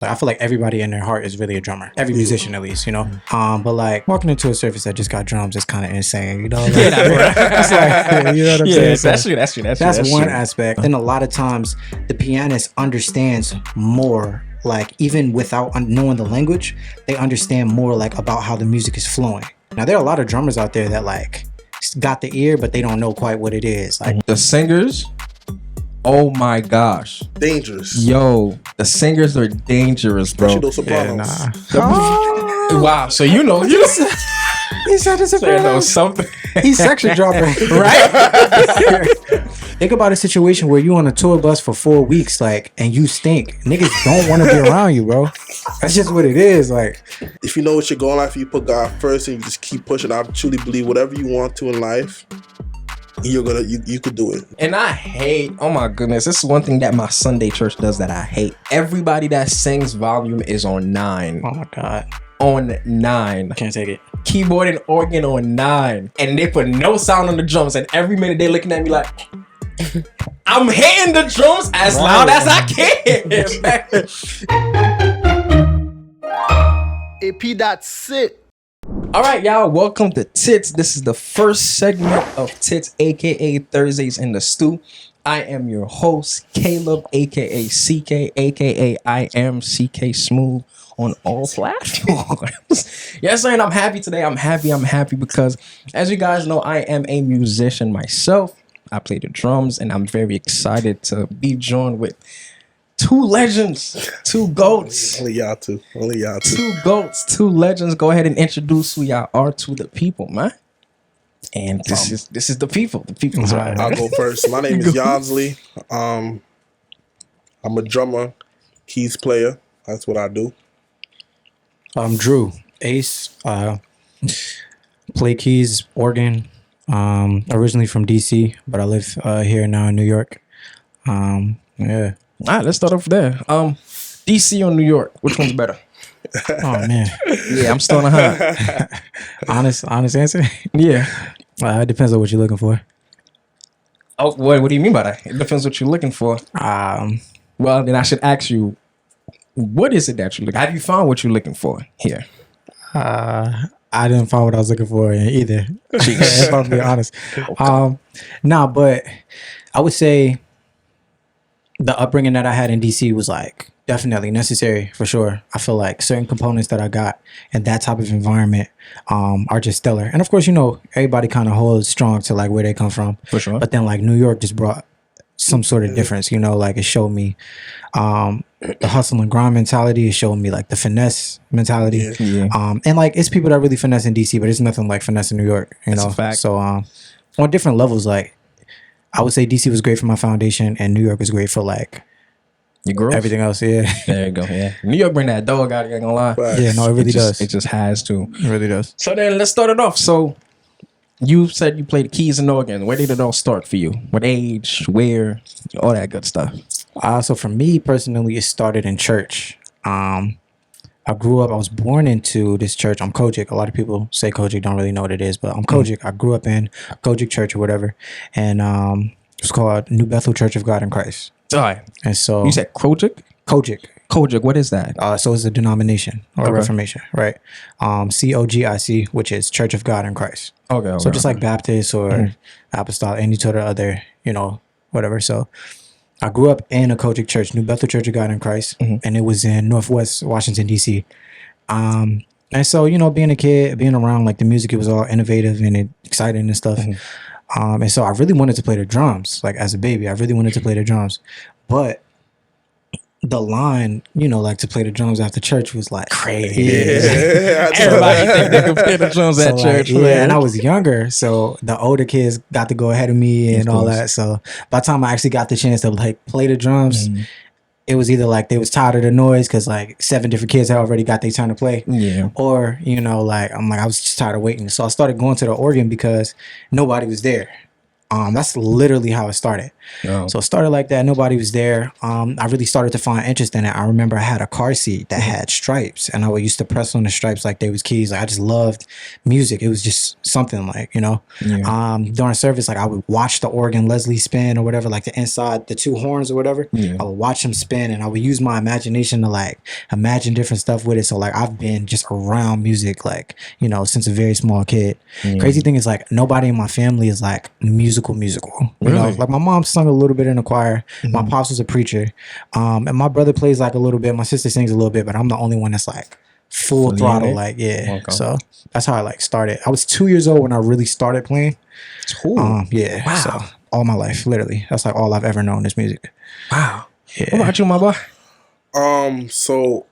Like, I feel like everybody in their heart is really a drummer. Every musician, at least, you know. But like walking into a service that just got drums is kind of insane, you know. Like, it's like, you know what I'm saying? That's one aspect. Then a lot of times the pianist understands more. Like even without knowing the language, they understand more like about how the music is flowing. Now there are a lot of drummers out there that like got the ear, but they don't know quite what it is. Like the singers. Oh my gosh. Dangerous. Yo, the singers are dangerous, bro. Especially those sopranos. Wow, so you know. He said the sopranos. Something. He's section dropping, right? Think about a situation where you on a tour bus for 4 weeks, like, and you stink. Niggas don't want to be around you, bro. That's just what it is. Like, if you know what you're going after, you put God first and you just keep pushing. I truly believe whatever you want to in life, you could do it. And I hate, oh my goodness, this is one thing that my Sunday church does that I hate. Everybody that sings volume is on 9. oh my God. On 9. I can't take it. Keyboard and organ on 9. And they put no sound on the drums. And every minute they looking at me like, I'm hitting the drums as loud as I can. AP, that's it. All right, y'all, welcome to Tits. This is the first segment of Tits, aka Thursdays in the Stew. I am your host, Caleb, aka CK, aka I am CK Smooth on all platforms. Yes, sir, and I'm happy today. I'm happy because, as you guys know, I am a musician myself. I play the drums, and I'm very excited to be joined with two legends, two goats. Only y'all two. Two goats, two legends. Go ahead and introduce who y'all are to the people, man. And this is the people. The people's right. I'll go first. My name is Yansley. I'm a drummer, keys player. That's what I do. I'm Drew, Ace. Play keys, organ. Originally from DC, but I live here now in New York. Yeah. All right, let's start off there. DC or New York, which one's better? Oh man. Yeah, I'm starting high. Honest answer. Yeah. It depends on what you're looking for. Oh, what do you mean by that? It depends what you're looking for. Well, then I should ask you, what is it that you're looking for? Have you found what you're looking for here? I didn't find what I was looking for either. If I'm being honest. Okay. But I would say the upbringing that I had in DC was like definitely necessary for sure. I feel like certain components that I got in that type of environment are just stellar. And of course, you know, everybody kind of holds strong to like where they come from. For sure. But then like New York just brought some sort of difference, you know, like it showed me the hustle and grind mentality. It showed me like the finesse mentality. Yeah. And like it's people that really finesse in DC, but it's nothing like finesse in New York, you know. That's a fact. So on different levels, like I would say DC was great for my foundation and New York was great for like your growth. Everything else, yeah. There you go. Yeah. New York bring that dog out, I ain't gonna lie. Yeah, no, it really does. It just has to. It really does. So then let's start it off. So you said you played keys and organ. Where did it all start for you? What age? Where? All that good stuff. So for me personally, it started in church. I was born into this church. I'm Kojic. A lot of people say Kojic, don't really know what it is, but I'm Kojic. I grew up in Kojic Church or whatever. And it's called New Bethel Church of God in Christ. All right. And so you said Kojic? Kojic, what is that? So it's a denomination or a reformation, right? COGIC, which is Church of God in Christ. Okay. So just like Baptist or Apostolic, any sort of other, you know, whatever. So I grew up in a Kojic church, New Bethel Church of God in Christ, and it was in Northwest Washington, D.C. And so, you know, being a kid, being around like the music, it was all innovative and exciting and stuff. And so I really wanted to play the drums, like as a baby. I really wanted to play the drums. But the line, you know, like to play the drums after church was like crazy. Yeah. Everybody think they can play the drums at church. Like, yeah, and I was younger, so the older kids got to go ahead of me and all that. So by the time I actually got the chance to like play the drums, it was either like they was tired of the noise because like 7 different kids had already got their turn to play. Yeah. Or, you know, like I was just tired of waiting. So I started going to the organ because nobody was there. That's literally how it started. No. So it started like that. Nobody was there. I really started to find interest in it. I remember I had a car seat that had stripes, and I would used to press on the stripes like they was keys. Like I just loved music. It was just something like, you know. During service, like I would watch the organ Leslie spin or whatever, like the inside, the two horns or whatever. I would watch them spin, and I would use my imagination to like imagine different stuff with it. So like I've been just around music, like, you know, since a very small kid. Crazy thing is like nobody in my family is like musical. You know, like my mom sung a little bit in the choir. My pops was a preacher. And my brother plays like a little bit. My sister sings a little bit, but I'm the only one that's like full throttle. Like, yeah. Okay. So that's how I like started. I was 2 years old when I really started playing. Yeah. Wow. So all my life, literally. That's like all I've ever known is music. Wow. Yeah. What about you, my boy? So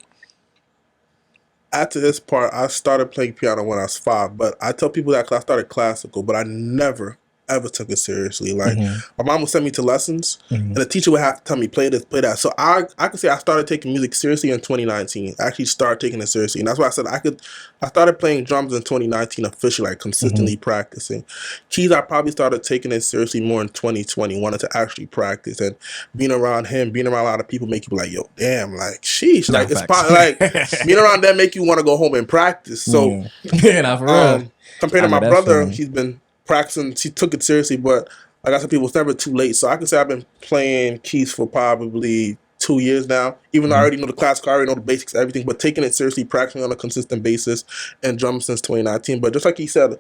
after this part, I started playing piano when I was 5, but I tell people that I started classical, but I never ever took it seriously. Like my mom would send me to lessons, and the teacher would have to tell me play this, play that. So I could say I started taking music seriously in 2019. I actually started taking it seriously, and that's why I said I started playing drums in 2019 officially, like consistently practicing. Keys, I probably started taking it seriously more in 2020, wanted to actually practice, and being around him, being around a lot of people make you be like, yo, damn, like sheesh, like it's like being around them make you want to go home and practice. So compared to my brother, he's been practicing, he took it seriously, but like I said, people, it's never too late. So I can say I've been playing keys for probably 2 years now, even though I already know the classical, I already know the basics, everything, but taking it seriously, practicing on a consistent basis, and drumming since 2019. But just like he said,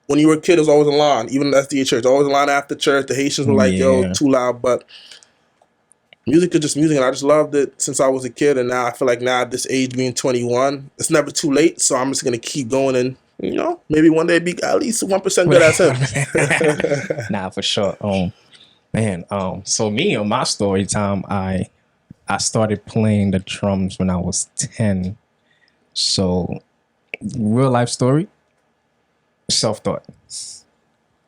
when you were a kid, it was always a line, even at the church, always a line after church. The Haitians were like, yo, too loud, but music is just music, and I just loved it since I was a kid, and now I feel like now at this age, being 21, it's never too late, so I'm just going to keep going and, you know, maybe one day be at least 1% good as him. Nah, for sure. So me on my story time, I started playing the drums when I was 10. So real life story, self-taught.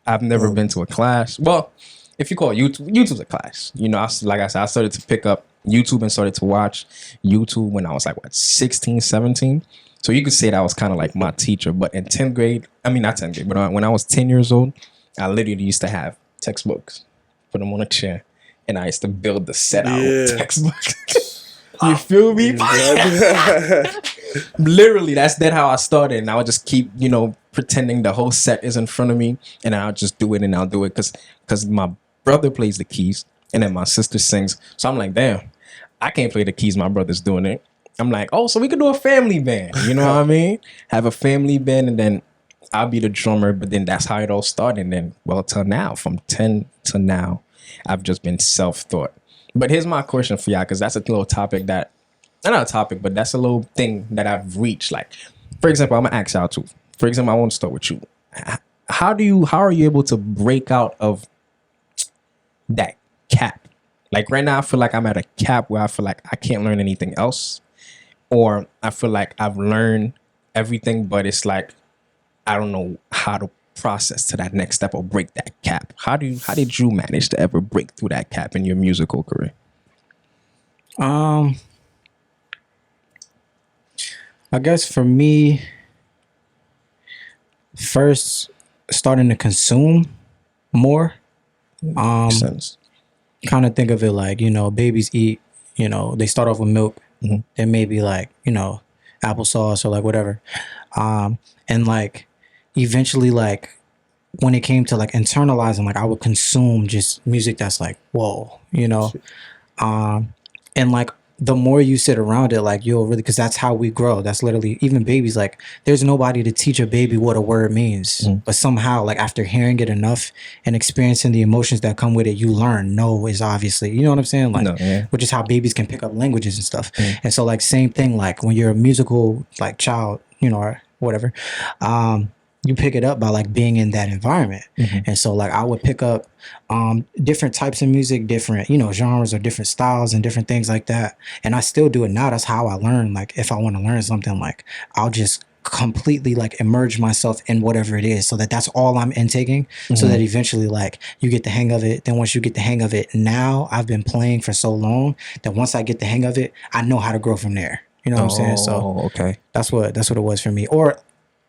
I've never been to a class. Well, if you call it YouTube's a class. You know, like I said, I started to pick up YouTube and started to watch YouTube when I was like, 16, 17. So you could say that was kind of like my teacher. But in 10th grade, I mean, not 10th grade, but when I was 10 years old, I literally used to have textbooks, put them on a chair, and I used to build the set out with textbooks. You feel me? Literally, that's how I started. And I would just keep, you know, pretending the whole set is in front of me, and I'll just do it, and I'll do it because my brother plays the keys, and then my sister sings. So I'm like, damn, I can't play the keys. My brother's doing it. I'm like, oh, so we could do a family band. You know what I mean? Have a family band, and then I'll be the drummer. But then that's how it all started. And then, well, till now, from 10 to now, I've just been self-taught. But here's my question for y'all, because that's a little topic that, not a topic, but that's a little thing that I've reached. Like, for example, I'm going to ask y'all too. For example, I want to start with you. How are you able to break out of that cap? Like right now, I feel like I'm at a cap where I feel like I can't learn anything else. Or I feel like I've learned everything, but it's like I don't know how to process to that next step or break that cap. How did you manage to ever break through that cap in your musical career? I guess for me, first starting to consume more. Kind of think of it like, you know, babies eat, you know, they start off with milk. Then maybe like, you know, applesauce or like whatever. And like eventually, like when it came to like internalizing, like I would consume just music that's like, whoa, you know. And like the more you sit around it, like you'll really, because that's how we grow. That's literally, even babies, like there's nobody to teach a baby what a word means. But somehow, like after hearing it enough and experiencing the emotions that come with it, you learn no is obviously, you know what I'm saying? Like, which is how babies can pick up languages and stuff. And so like same thing, like when you're a musical like child, you know, or whatever, you pick it up by like being in that environment. And so like I would pick up different types of music, different, you know, genres or different styles and different things like that. And I still do it now. That's how I learn. Like if I want to learn something, like I'll just completely like immerse myself in whatever it is, so that that's all I'm intaking, so that eventually like you get the hang of it. Then once you get the hang of it, now I've been playing for so long that once I get the hang of it, I know how to grow from there. You know what I'm saying? So okay, that's what it was for me. Or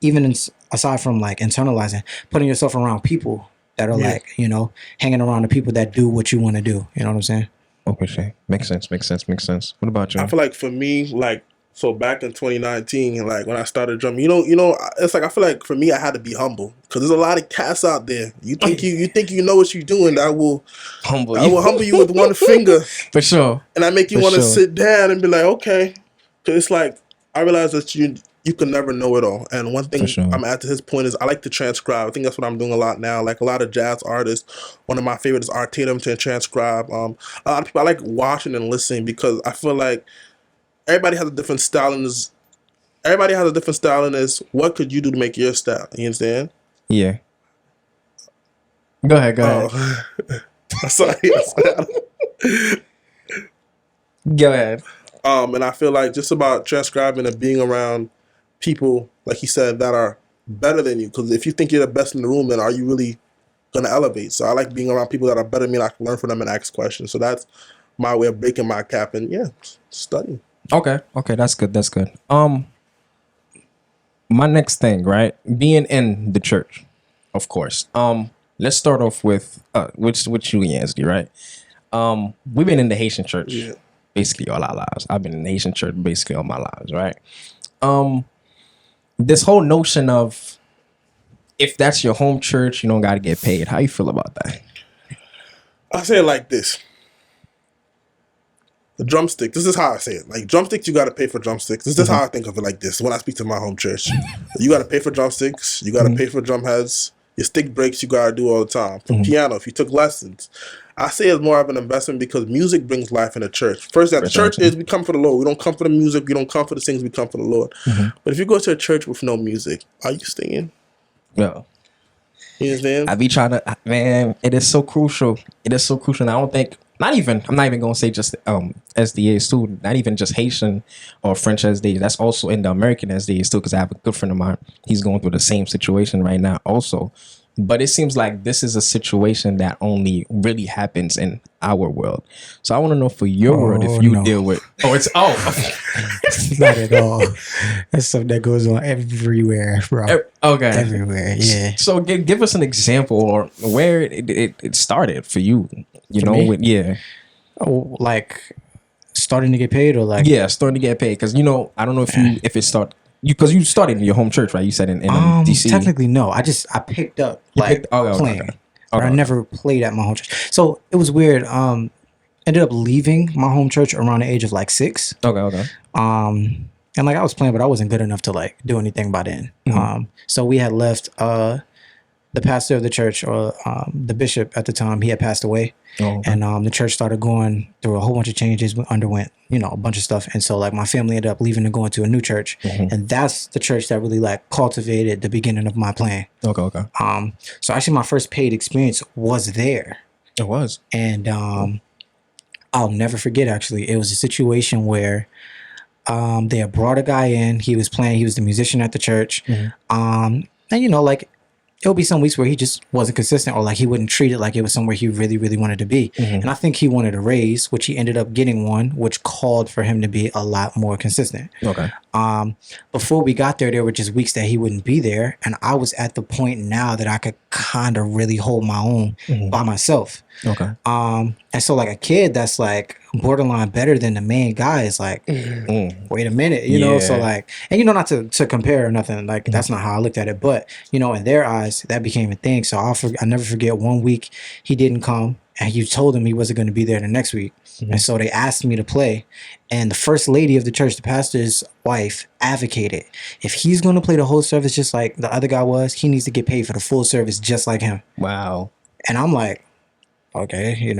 even aside from like internalizing, putting yourself around people that are Yeah. like, you know, hanging around the people that do what you want to do. You know what I'm saying? Okay, makes sense. What about you? I feel like for me, like, so back in 2019, like when I started drumming, it's like I feel like for me, I had to be humble because there's a lot of cats out there. You think you know what you're doing. That will Humble I will humble you with one finger, for sure. and I make you For want to sure. sit down and be like, okay, because it's like I realize that you can never know it all. And one thing For sure. I'm at to his point is I like to transcribe. I think that's what I'm doing a lot now. Like a lot of jazz artists, one of my favorites is Artatum to transcribe. A lot of people I like watching and listening because I feel like everybody has a different style in this. Everybody has a different style in this. What could you do to make your style? You understand? Yeah. Go ahead. Oh, sorry. Go ahead. And I feel like just about transcribing and being around people, like he said, that are better than you. Because if you think you're the best in the room, then are you really gonna elevate? So I like being around people that are better than me. And I can learn from them and ask questions. So that's my way of breaking my cap and study. Okay, that's good. My next thing, right? Being in the church, of course. Let's start off with which you and Yansky, right? We've been in the Haitian church basically all our lives. I've been in the Haitian church basically all my lives, right? This whole notion of if that's your home church, you don't got to get paid. How you feel about that? I say it like this. The drumstick. This is how I say it. Like drumsticks, you got to pay for drumsticks. This is how I think of it like this when I speak to my home church. You got to pay for drumsticks. You got to pay for drum heads. Your stick breaks, you got to do all the time. For piano, if you took lessons. I say it's more of an investment because music brings life in the church. First, at the church is we come for the Lord. We don't come for the music. We don't come for the things. We come for the Lord. But if you go to a church with no music, are you staying? No. You understand? I be trying to, man, it is so crucial. It is so crucial. And I don't think, I'm not even going to say just SDAs too, not even just Haitian or French SDAs. That's also in the American SDAs too, because I have a good friend of mine. He's going through the same situation right now also. But it seems like this is a situation that only really happens in our world. So I want to know for your world if you deal with. It's not at all. That's something that goes on everywhere, bro. Okay. Everywhere, yeah. So give us an example or where it started for you. You For know, me? Oh, like starting to get paid or like starting to get paid because I don't know if it started. Because you started in your home church, right? You said in DC. Technically, no. I picked up playing, but I never played at my home church. So it was weird. Ended up leaving my home church around the age of like 6. Okay. And like I was playing, but I wasn't good enough to like do anything by then. So we had left. The pastor of the church, or the bishop at the time, he had passed away. And the church started going through a whole bunch of changes. We underwent, a bunch of stuff. And so like my family ended up leaving and going to a new church. And that's the church that really like cultivated the beginning of my playing. Okay. So actually my first paid experience was there. It was. And I'll never forget, actually. It was a situation where they had brought a guy in. He was playing. He was the musician at the church. And like, it'll be some weeks where he just wasn't consistent, or like he wouldn't treat it like it was somewhere he really, really wanted to be. And I think he wanted a raise, which he ended up getting one, which called for him to be a lot more consistent. Okay. Before we got there were just weeks that he wouldn't be there. And I was at the point now that I could kind of really hold my own by myself. Okay. And so like a kid that's like borderline better than the main guy is like, wait a minute, you know? So like, and not to compare or nothing, like that's not how I looked at it, but in their eyes, that became a thing. So I never forget one week he didn't come and you told him he wasn't going to be there the next week. And so they asked me to play. And the first lady of the church, the pastor's wife, advocated, if he's going to play the whole service just like the other guy was, he needs to get paid for the full service just like him. Wow. And I'm like, okay,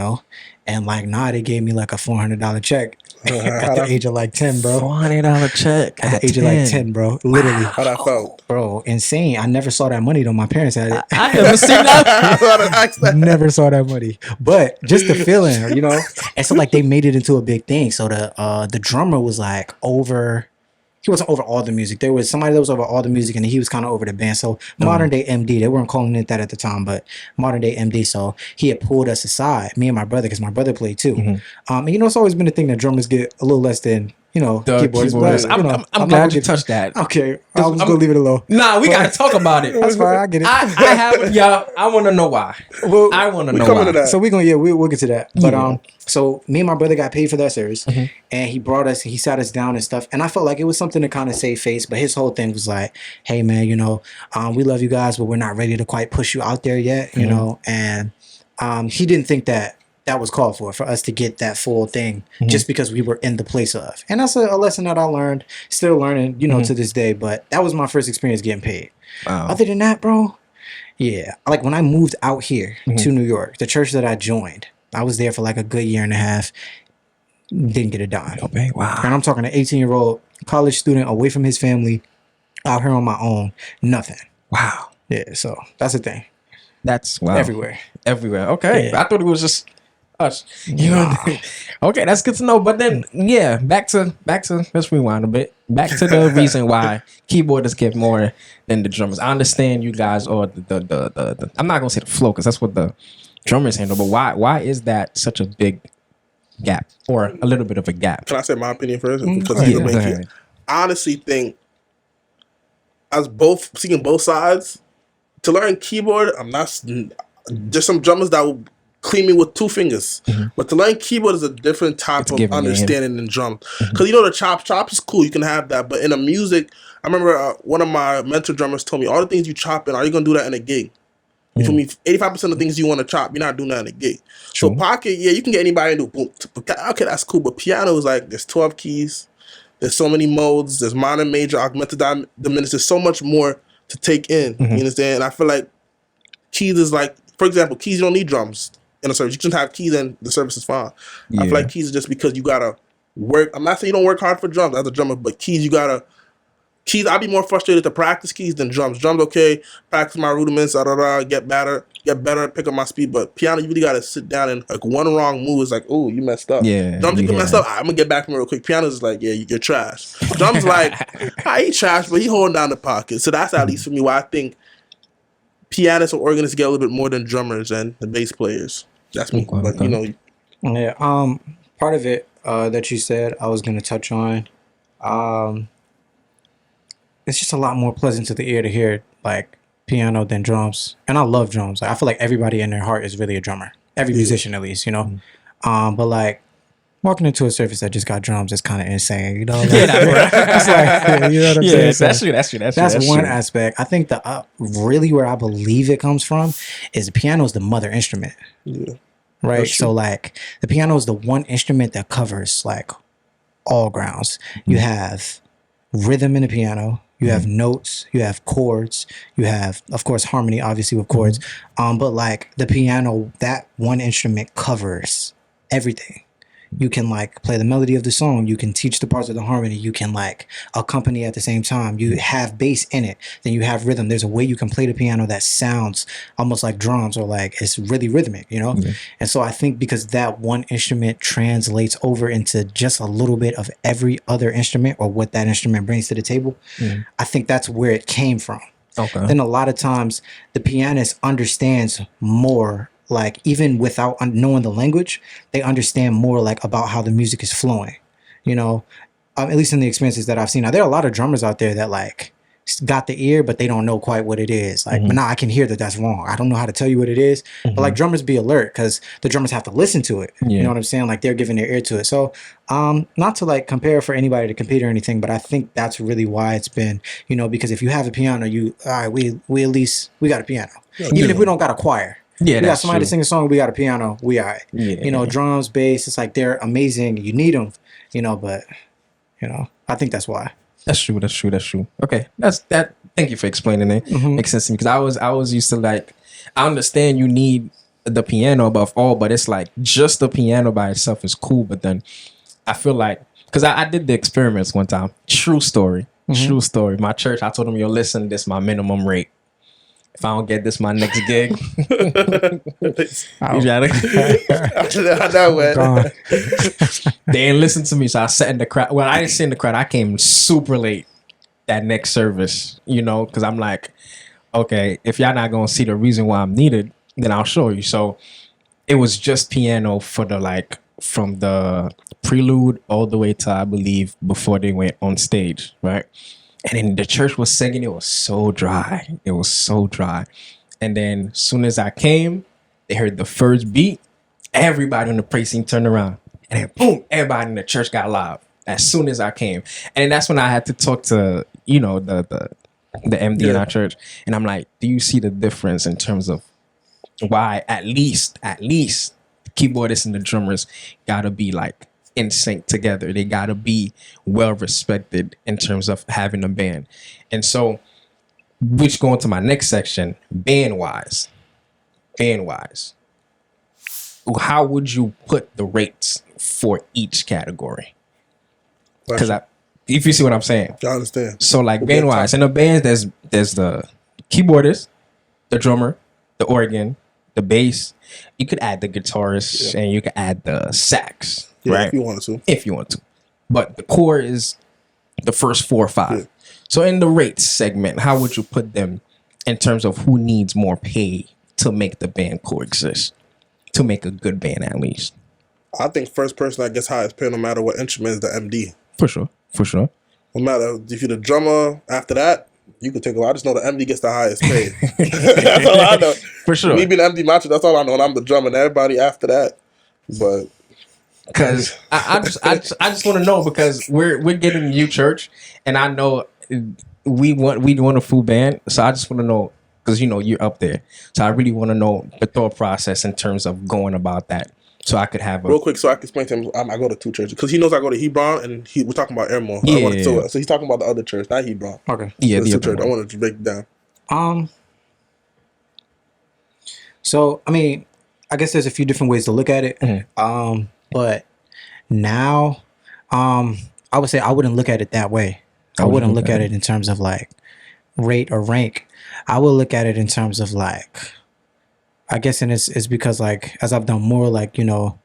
and like, they gave me like a $400 check at the age of like 10, bro. $400 check at the age of like 10, bro. Literally. How that felt? Bro, insane. I never saw that money though. My parents had it. I never seen that. Never saw that money. But just the feeling, And so like they made it into a big thing. So the drummer was like he wasn't over all the music. There was somebody that was over all the music, and he was kind of over the band. So modern day MD, they weren't calling it that at the time, but modern day MD. So he had pulled us aside, me and my brother, because my brother played too. And it's always been a thing that drummers get a little less than The keyboards. keyboards. But, I'm glad you touched that. Okay, I'm just gonna leave it alone. Nah, we gotta talk about it. That's fine. I get it. I have y'all. I want to know why. Well, I want to know coming why. to that. So we're gonna we'll get to that. But Yeah. so me and my brother got paid for that service, and he sat us down and stuff, and I felt like it was something to kind of save face. But his whole thing was like, "Hey man, we love you guys, but we're not ready to quite push you out there yet, you know." And he didn't think that was called for us to get that full thing just because we were in the place of. And that's a lesson that I learned, still learning, to this day. But that was my first experience getting paid. Wow. Other than that, bro, yeah, like when I moved out here to New York, the church that I joined, I was there for like a good year and a half. Didn't get a dime. Okay, wow. And I'm talking an 18-year-old college student away from his family, out here on my own, nothing. Wow. Yeah, so that's the thing. That's wow. Everywhere. Okay, Yeah. I thought it was just us. Okay, that's good to know. But then, yeah, back to. Let's rewind a bit. Back to the reason why keyboardists get more than the drummers. I understand you guys are the I'm not gonna say the flow because that's what the drummers handle. But why is that such a big gap or a little bit of a gap? Can I say my opinion first? Because Yeah, you go make ahead. it. I honestly think, as seeing both sides, to learn keyboard, I'm not. There's some drummers that will clean me with 2 fingers, but to learn keyboard is a different type It's of giving me understanding than drums. Because the chop is cool, you can have that, but in a music, I remember one of my mentor drummers told me, all the things you chop in, are you gonna do that in a gig? You feel me? 85% of the things you want to chop, you're not doing that in a gig. True. So pocket, yeah, you can get anybody to do boom. Okay, that's cool. But piano is like, there's 12 keys. There's so many modes. There's minor, major, augmented, diminished. There's so much more to take in. You understand? And I feel like keys is like, for example, keys, you don't need drums in a service. You can have keys and the service is fine. I feel like keys is just because you got to work. I'm not saying you don't work hard for drums as a drummer, but keys, keys, I'd be more frustrated to practice keys than drums. Drums, okay, practice my rudiments, get better, pick up my speed. But piano, you really gotta sit down and like one wrong move is like, oh, you messed up. Yeah, Drums, you can mess up. I'm gonna get back from it real quick. Piano's is like, yeah, you're trash. Drums like, he trash, but he holding down the pocket. So that's at least for me why I think pianists or organists get a little bit more than drummers and the bass players. That's me. Okay, But Yeah. Part of it that you said I was gonna touch on. It's just a lot more pleasant to the ear to hear like piano than drums. And I love drums. Like, I feel like everybody in their heart is really a drummer. Every musician at least, But like walking into a service that just got drums is kind of insane, Like, it's like, you know what I'm saying? So that's one aspect. I think the really where I believe it comes from is the piano is the mother instrument. Yeah. Right. So like the piano is the one instrument that covers like all grounds. You have rhythm in the piano. You have notes, you have chords, you have, of course, harmony, obviously with chords. But like the piano, that one instrument covers everything. You can like play the melody of the song. You can teach the parts of the harmony. You can like accompany at the same time. You have bass in it. Then you have rhythm. There's a way you can play the piano that sounds almost like drums or like it's really rhythmic, And so I think because that one instrument translates over into just a little bit of every other instrument or what that instrument brings to the table, I think that's where it came from. Okay. Then a lot of times the pianist understands more. Like even without knowing the language, they understand more like about how the music is flowing, at least in the experiences that I've seen. Now, there are a lot of drummers out there that like got the ear, but they don't know quite what it is. Like, but now I can hear that that's wrong. I don't know how to tell you what it is, but like drummers be alert because the drummers have to listen to it. You know what I'm saying? Like they're giving their ear to it. So not to like compare for anybody to compete or anything, but I think that's really why it's been, because if you have a piano, we at least, we got a piano. Even if we don't got a choir. Yeah, we got somebody to sing a song. We got a piano. We all right. Yeah. Drums, bass. It's like they're amazing. You need them. But I think that's why. That's true. Okay, that's that. Thank you for explaining it. Makes sense to me because I was used to like I understand you need the piano above all, but it's like just the piano by itself is cool. But then I feel like because I did the experiments one time. True story. My church. I told them, yo, listen, this is my minimum rate. If I don't get this my next gig, you got it. They ain't listen to me, so I sat in the crowd. Well, I didn't sit in the crowd. I came super late that next service, because I'm like, okay, if y'all not gonna see the reason why I'm needed, then I'll show you. So it was just piano for the from the prelude all the way to, I believe, before they went on stage, right? And then the church was singing. It was so dry. It was so dry. And then as soon as I came, they heard the first beat. Everybody on the praise team turned around. And then boom, everybody in the church got loud as soon as I came. And that's when I had to talk to, you know, the MD in our church. And I'm like, do you see the difference in terms of why at least the keyboardists and the drummers gotta be like in sync together? They gotta be well respected in terms of having a band. And so, which going to my next section, band wise, how would you put the rates for each category? Because if you see what I'm saying, I understand. so like band wise, in the bands, there's the keyboardist, the drummer, the organ, the bass. You could add the guitarist, and you could add the sax, right? If you want to. But the core is the first 4 or 5. Yeah. So in the rates segment, how would you put them in terms of who needs more pay to make the band coexist, to make a good band at least? I think first person that gets highest pay, no matter what instrument, is the MD. For sure. No matter if you're the drummer, after that, you can take a lot. I just know the MD gets the highest pay. That's all I know. For sure. Me being the MD macho, that's all I know. And I'm the drummer, and everybody after that. But because I just want to know, because we're getting a new church, and I know we want a full band. So I just want to know, because you know you're up there. So I really want to know the thought process in terms of going about that. So I could have real quick, so I can explain to him. I go to 2 churches because he knows I go to Hebron, and we're talking about Airmore. So he's talking about the other church, not Hebron. Okay. Yeah, the church. I wanted to break it down. So I mean, I guess there's a few different ways to look at it. Mm-hmm. But now, I would say I wouldn't look at it that way. I wouldn't look at it in terms of like rate or rank. I would look at it in terms of like, I guess, and it's because like as I've done more, like, you know,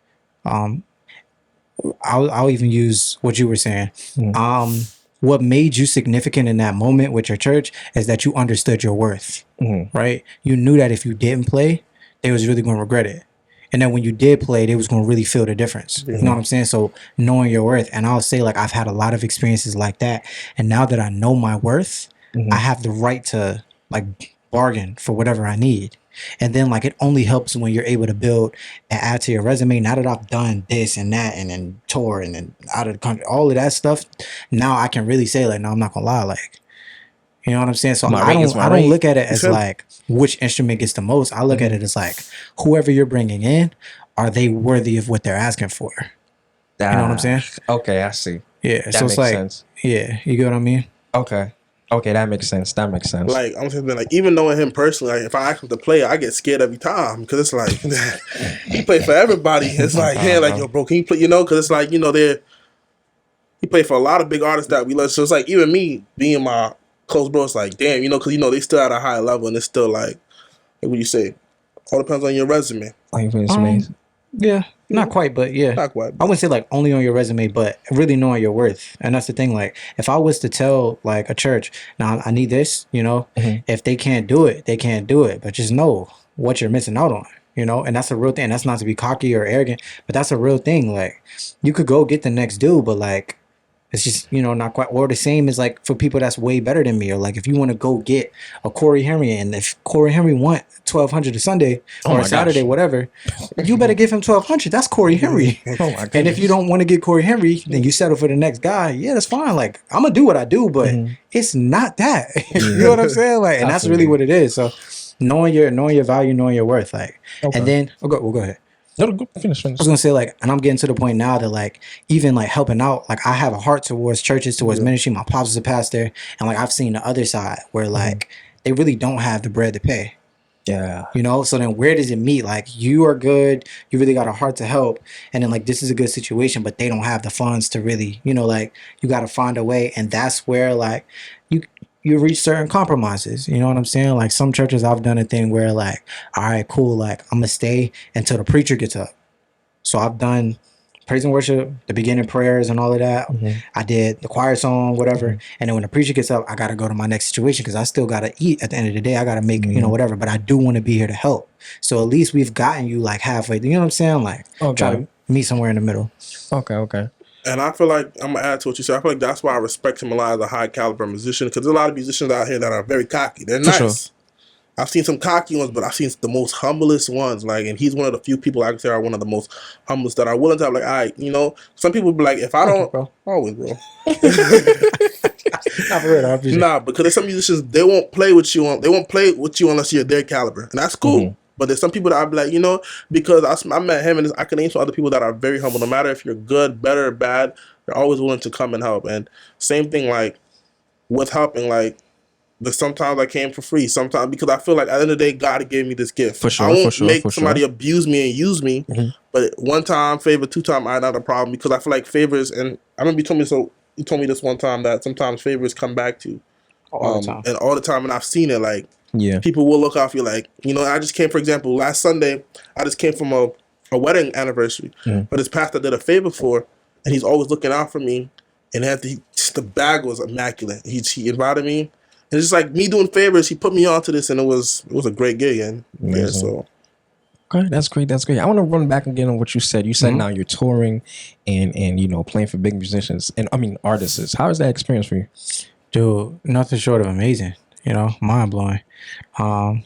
I'll even use what you were saying. Mm-hmm. What made you significant in that moment with your church is that you understood your worth, right? You knew that if you didn't play, they was really going to regret it. And then when you did play, they was going to really feel the difference. Mm-hmm. You know what I'm saying? So knowing your worth, and I'll say like I've had a lot of experiences like that. And now that I know my worth, I have the right to like bargain for whatever I need. And then like it only helps when you're able to build and add to your resume. Now that I've done this and that and then tour and then out of the country, all of that stuff, now I can really say like, no, I'm not gonna lie, like, you know what I'm saying? So I don't look at it as like which instrument gets the most. I look at it as like whoever you're bringing in, are they worthy of what they're asking for? You know what I'm saying? Okay, I see. Yeah, that so it's like sense. Yeah, you get what I mean? Okay, that makes sense. Like I'm saying, like even knowing him personally, like if I ask him to play, I get scared every time because it's like he play for everybody. It's like, hey, like yo, bro, can you play? You know, because it's like, you know, he played for a lot of big artists that we love. So it's like even me being my close bro, it's like damn, you know, because you know they still at a high level and it's still like what do you say? All depends on your resume. Yeah, not quite, but yeah. Not quite. I wouldn't say like only on your resume, but really knowing your worth. And that's the thing. Like if I was to tell like a church, now I need this, you know, if they can't do it, they can't do it. But just know what you're missing out on, you know, and that's a real thing. That's not to be cocky or arrogant, but that's a real thing. Like you could go get the next dude, but like it's just, you know, not quite. Or the same is like for people that's way better than me. Or like if you want to go get a Corey Henry, and if Corey Henry want $1,200 a Sunday or a Saturday, whatever, you better give him $1,200. That's Corey Henry. And if you don't want to get Corey Henry, then you settle for the next guy. Yeah, that's fine. Like I'm gonna do what I do, but it's not that. You know what I'm saying? Like, and that's really what it is. So knowing your value, knowing your worth, like, and then we'll go ahead. Finish. I was gonna say like, and I'm getting to the point now that like even like helping out, like I have a heart towards churches, towards ministry. My pops is a pastor, and like I've seen the other side where like they really don't have the bread to pay. Yeah, you know. So then where does it meet? Like you are good, you really got a heart to help, and then like this is a good situation, but they don't have the funds to really, you know, like you got to find a way, and that's where like you reach certain compromises. You know what I'm saying? Like some churches, I've done a thing where like, all right, cool, like I'm gonna stay until the preacher gets up. So I've done praise and worship, the beginning prayers and all of that. I did the choir song, whatever. And then when the preacher gets up, I gotta go to my next situation because I still gotta eat at the end of the day. I gotta make, you know, whatever. But I do want to be here to help. So at least we've gotten you like halfway. You know what I'm saying? Like meet somewhere in the middle. Okay. And I feel like I'm gonna add to what you said. I feel like that's why I respect him a lot as a high caliber musician, because there's a lot of musicians out here that are very cocky. They're For nice. sure. I've seen some cocky ones, but I've seen the most humblest ones. Like, and he's one of the few people I can say are one of the most humblest that are willing to have, like, all right, you know, some people be like, if I don't, bro. always, bro. Not for real, I appreciate it. Nah, because there's some musicians, they won't play with you unless you're their caliber, and that's cool. Mm-hmm. But there's some people that I'd be like, you know, because I met him, and I can name some other people that are very humble. No matter if you're good, better, or bad, they're always willing to come and help. And same thing, like with helping, like sometimes I came for free. Sometimes because I feel like at the end of the day, God gave me this gift. For sure, I won't for sure, make for somebody sure. abuse me and use me. Mhm. But one time favor, two time I not a problem, because I feel like favors, and I remember you told me this one time that sometimes favors come back to you. All the time. And all the time, and I've seen it. Like, Yeah. people will look off you, like, you know. I just came, for example, last Sunday. I just came from a wedding anniversary, but his pastor did a favor for, and he's always looking out for me. And the bag was immaculate. He invited me, and it's just like me doing favors. He put me onto this, and it was a great gig. And yeah, Amazing. so Okay, that's great. I want to run back again on what you said. You said Mhm. now you're touring and you know playing for big musicians and artists. How is that experience for you? Dude, nothing short of amazing. You know, mind blowing. I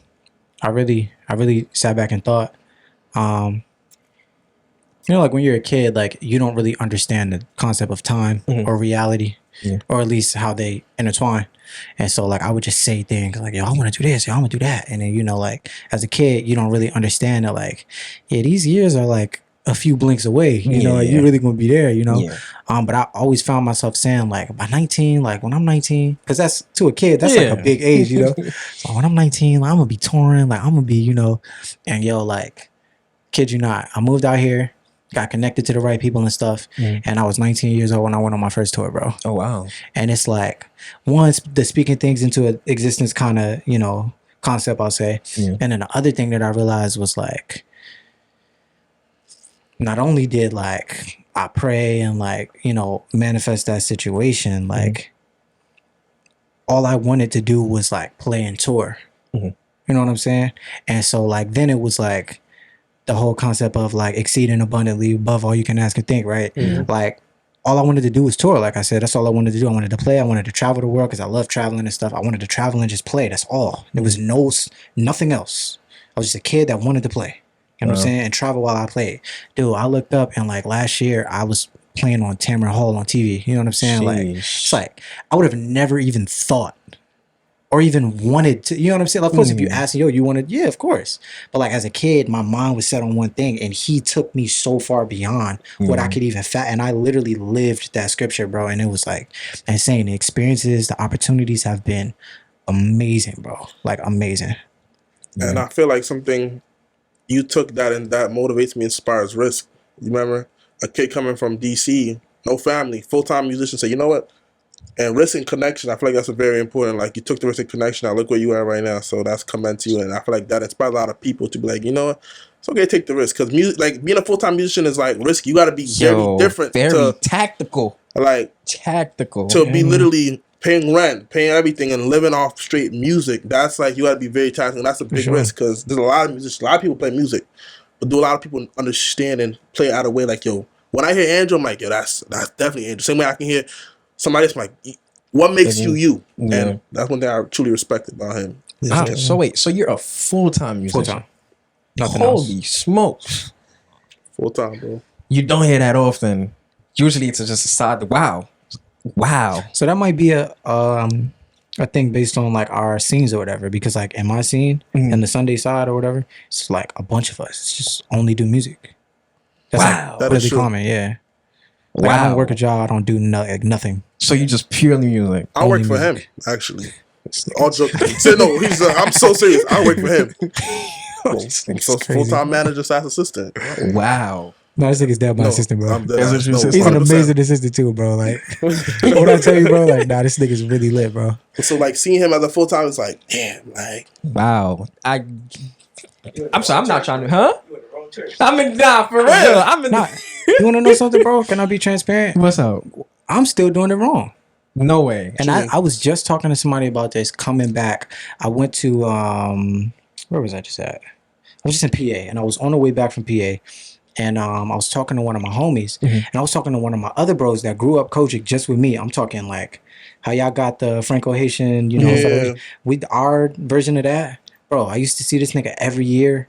really sat back and thought. You know, like when you're a kid, like you don't really understand the concept of time or reality, or at least how they intertwine. And so, like, I would just say things like, "Yo, I want to do this. Yo, I want to do that." And then, you know, like as a kid, you don't really understand that, like, yeah, these years are like a few blinks away. You know, like, Yeah. you really gonna be there. You know. Yeah. But I always found myself saying, like, by 19, like when I'm 19, because that's to a kid, that's like Yeah. a big age, you know. So when I'm 19, like, I'm gonna be touring, like I'm gonna be, you know, and yo, like, kid you not, I moved out here, got connected to the right people and stuff, and I was 19 years old when I went on my first tour, bro. Oh wow. And it's like, once the speaking things into existence kind of, you know, concept, I'll say. Yeah. And then the other thing that I realized was, like, not only did, like, I pray and, like, you know, manifest that situation, like, all I wanted to do was, like, play and tour. You know what I'm saying? And so, like, then it was, like, the whole concept of, like, exceeding abundantly above all you can ask and think, right? Like, all I wanted to do was tour. Like I said, that's all I wanted to do. I wanted to play. I wanted to travel the world because I love traveling and stuff. I wanted to travel and just play. That's all. There was nothing else. I was just a kid that wanted to play. You know what I'm saying? And travel while I played. Dude, I looked up and, like, last year I was playing on Tamron Hall on TV. You know what I'm saying? Like, it's like, I would have never even thought or even wanted to, you know what I'm saying? Like, of course, if you ask me, yo, you wanted, yeah, of course. But, like, as a kid, my mind was set on one thing, and he took me so far beyond what I could even and I literally lived that scripture, bro. And it was, like, insane. The experiences, the opportunities have been amazing, bro. Like, amazing. And I feel like something you took that, and that motivates me, inspires risk. You remember a kid coming from DC, no family, full-time musician, say, you know what? And risk and connection, I feel like that's a very important. Like, you took the risk and connection. Now look where you are right now. So that's commend to you. And I feel like that inspires a lot of people to be like, you know what? It's okay to take the risk. Because music, like, being a full-time musician is like risky. You got to be very different. Very tactical. Like, Tactical. to be literally paying rent, paying everything, and living off straight music. That's like, you got to be very tactical. And that's a big risk, because there's a lot of musicians, a lot of people play music, but do a lot of people understand and play out of way? Like, yo, when I hear Andrew, I'm like, yo, that's definitely Andrew. Same way I can hear somebody else, I'm like, what makes you? And that's one thing I truly respect about him. So wait, so you're a full-time musician? Full-time. Nothing Holy smokes. Full-time, bro. You don't hear that often. Usually it's just a side. Wow. So that might be a thing based on, like, our scenes or whatever, because, like, in my scene and the Sunday side or whatever, it's like a bunch of us. It's just only do music. That's like That is really true. common, yeah. Like, I don't work a job. I don't do nothing. So you just purely music. I work for him, actually. All joking. No, I'm so serious. I work for him. I'm so full-time manager / assistant. Wow. No, this nigga's dead by assistant, bro. I'm dead. That's what you said. He's an 100%. amazing assistant too, bro. Like, what I tell you, bro, like, nah, this nigga's really lit, bro. So, like, seeing him as a full-time is like, damn, like. Wow. I'm sorry, I'm not trying to, huh? I'm in, for real. I'm in. Nah, you want to know something, bro? Can I be transparent? What's up? I'm still doing it wrong. No way. And I was just talking to somebody about this coming back. I went to, where was I just at? I was just in PA, and I was on the way back from PA, and I was talking to one of my homies, and I was talking to one of my other bros that grew up coaching just with me. I'm talking like how y'all got the Franco-Haitian, Federation. Our version of that, bro. I used to see this nigga every year.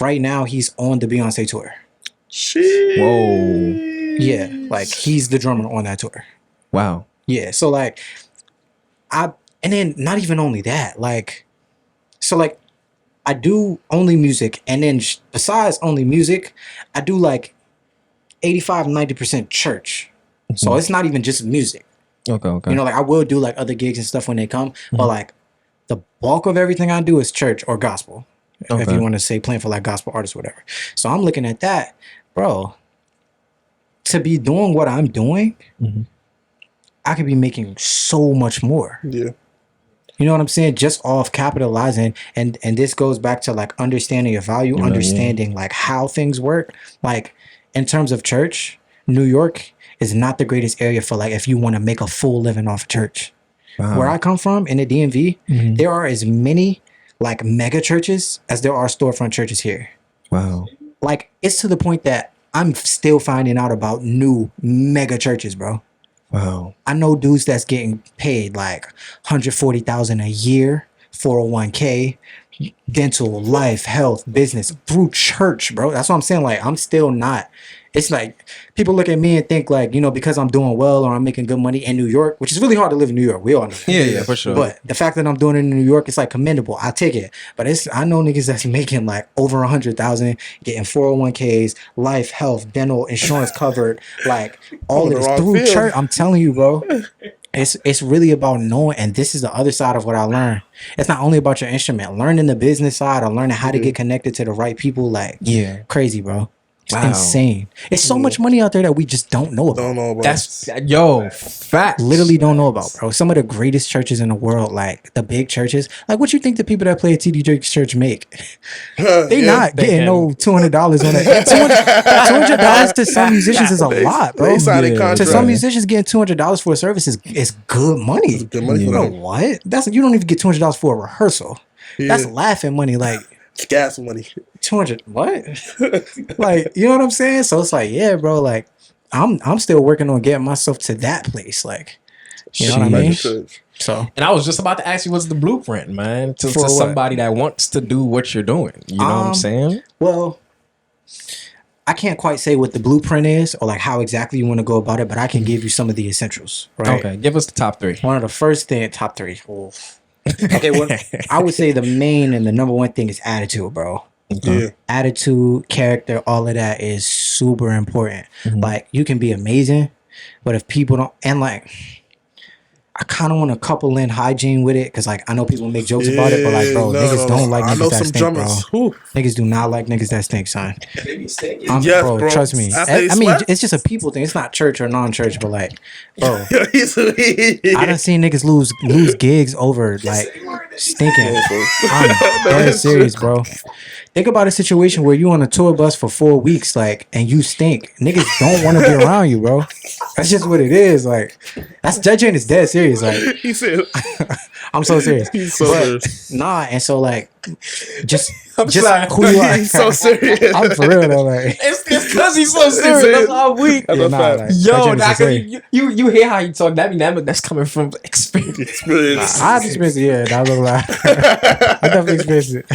Right now, he's on the Beyonce tour. Shit. Whoa. Yeah, like he's the drummer on that tour. Wow. Yeah, so like and then not even only that, like, so like I do only music, and then besides only music, I do like 85-90% church. So it's not even just music. Okay. You know, like I will do like other gigs and stuff when they come, but like the bulk of everything I do is church or gospel. If you want to say playing for like gospel artists or whatever. So I'm looking at that, bro. To be doing what I'm doing, I could be making so much more. Yeah. You know what I'm saying? Just off capitalizing, and this goes back to like understanding your value, understanding like how things work. Like in terms of church, New York is not the greatest area for like if you want to make a full living off of church. Wow. Where I come from in the DMV, there are as many like mega churches as there are storefront churches here. Wow. Like it's to the point that I'm still finding out about new mega churches, bro. Wow. I know dudes that's getting paid like $140,000 a year, 401k, dental, life, health, business through church, bro. That's what I'm saying. Like I'm still not. It's like people look at me and think like, because I'm doing well or I'm making good money in New York, which is really hard to live in New York. We all know. Yeah, for sure. But the fact that I'm doing it in New York, it's like commendable. I take it. But I know niggas that's making like over 100,000, getting 401ks, life, health, dental, insurance covered, like all of this through church. I'm telling you, bro. It's really about knowing, and this is the other side of what I learned. It's not only about your instrument, learning the business side or learning how to get connected to the right people. Like, crazy, bro. It's insane. It's so much money out there that we just don't know about. That's fact. Literally don't know about, bro. Some of the greatest churches in the world, like the big churches, like what you think the people that play at TD Jakes Church make? They not getting no $200 on it. $200 to some musicians is a lot, bro. To some musicians, getting $200 for a service is good money. It's good money for them. What? You don't even get $200 for a rehearsal. That's laughing money. Like gas money. 200 what? Like, you know what I'm saying? So it's like, yeah, bro, like I'm still working on getting myself to that place, like, you know what I mean? So, and I was just about to ask you, what's the blueprint, man, to somebody that wants to do what you're doing? You know what I'm saying? Well, I can't quite say what the blueprint is or like how exactly you want to go about it, but I can give you some of the essentials, right? Okay, give us the top three. One of the first thing, top three. Okay, well, I would say the main and the number one thing is attitude, bro. Yeah. Attitude, character, all of that is super important. Like you can be amazing, but if people don't, and like I kind of want to couple in hygiene with it because like I know people make jokes about it, but like bro, niggas don't like niggas that stink, bro. Niggas do not like niggas that stink, son. Bro, trust me. I mean, it's just a people thing. It's not church or non-church, but like, bro, I done seen niggas lose gigs over like stinking. I'm dead serious, bro. Think about a situation where you on a tour bus for 4 weeks, like, and you stink. Niggas don't want to be around you, bro. That's just what it is. Like, that judging is dead serious. Like, he said, I'm so serious. He's so serious. Nah, and so like, just sorry. who you are. He's so serious. I'm for real though. Like, it's because he's so serious. That's how weak. Yeah, nah, like, yo, you hear how you talk. That's coming from experience. I've experienced it. Yeah, that was a lie. I definitely experienced it.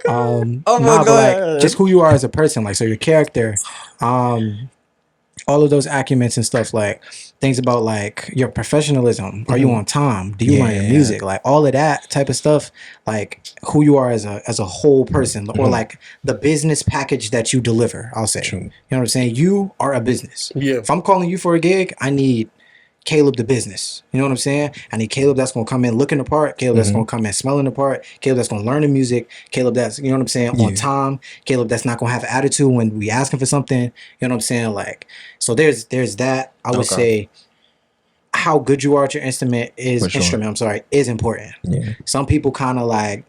But like, just who you are as a person. Like, so your character, all of those acumens and stuff, like things about like your professionalism. Are you on time? Do you learn your music? Like all of that type of stuff. Like who you are as a whole person, or like the business package that you deliver. I'll say. You know what I'm saying? You are a business. Yeah. If I'm calling you for a gig, I need Caleb the business. You know what I'm saying? I need Caleb that's gonna come in looking the part, Caleb that's gonna come in smelling the part, Caleb that's gonna learn the music, Caleb that's, you know what I'm saying, on time, Caleb that's not gonna have attitude when we asking for something. You know what I'm saying? Like, so there's that. I would say how good you are at your instrument is important. Yeah. Some people kind of like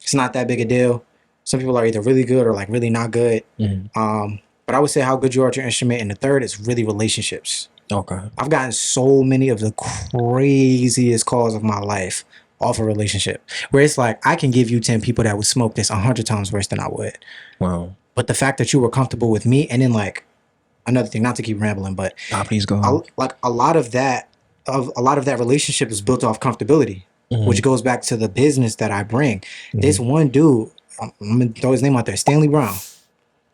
it's not that big a deal. Some people are either really good or like really not good. But I would say how good you are at your instrument, and the third is really relationships. Okay. I've gotten so many of the craziest calls of my life off a relationship where it's like I can give you 10 people that would smoke this 100 times worse than I would. Wow. But the fact that you were comfortable with me, and then like another thing, not to keep rambling, but please go on. like a lot of that relationship is built off comfortability, which goes back to the business that I bring. This one dude, I'm gonna throw his name out there, Stanley Brown.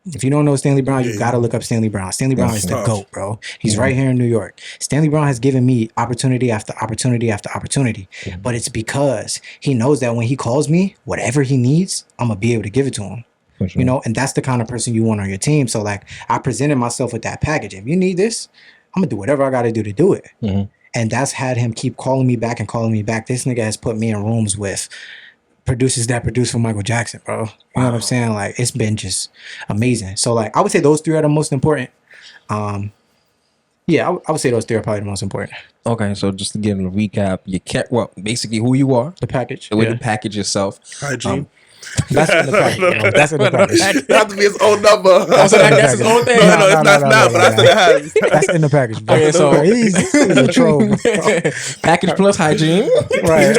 If you don't know Stanley Brown, you gotta look up Stanley Brown. Stanley Brown is the GOAT, bro. He's right here in New York. Stanley Brown has given me opportunity after opportunity after opportunity. But it's because he knows that when he calls me, whatever he needs, I'm gonna be able to give it to him. Sure. You know, and that's the kind of person you want on your team. So like I presented myself with that package. If you need this, I'm gonna do whatever I gotta do to do it. And that's had him keep calling me back and calling me back. This nigga has put me in rooms with producers that produce for Michael Jackson, bro. You know what I'm saying? Like, it's been just amazing. So, like, I would say those three are the most important. Yeah, I would say those three are probably the most important. Okay, so just to give a recap, you can't, well, basically who you are, the package, the way you package yourself. Hygiene. That's in the package. Bro. That's in the package. That has to be his own number. That's his own thing. No, it's not. But that's what it has. That's in the package, bro. Okay, so he's a troll. Package plus hygiene, right?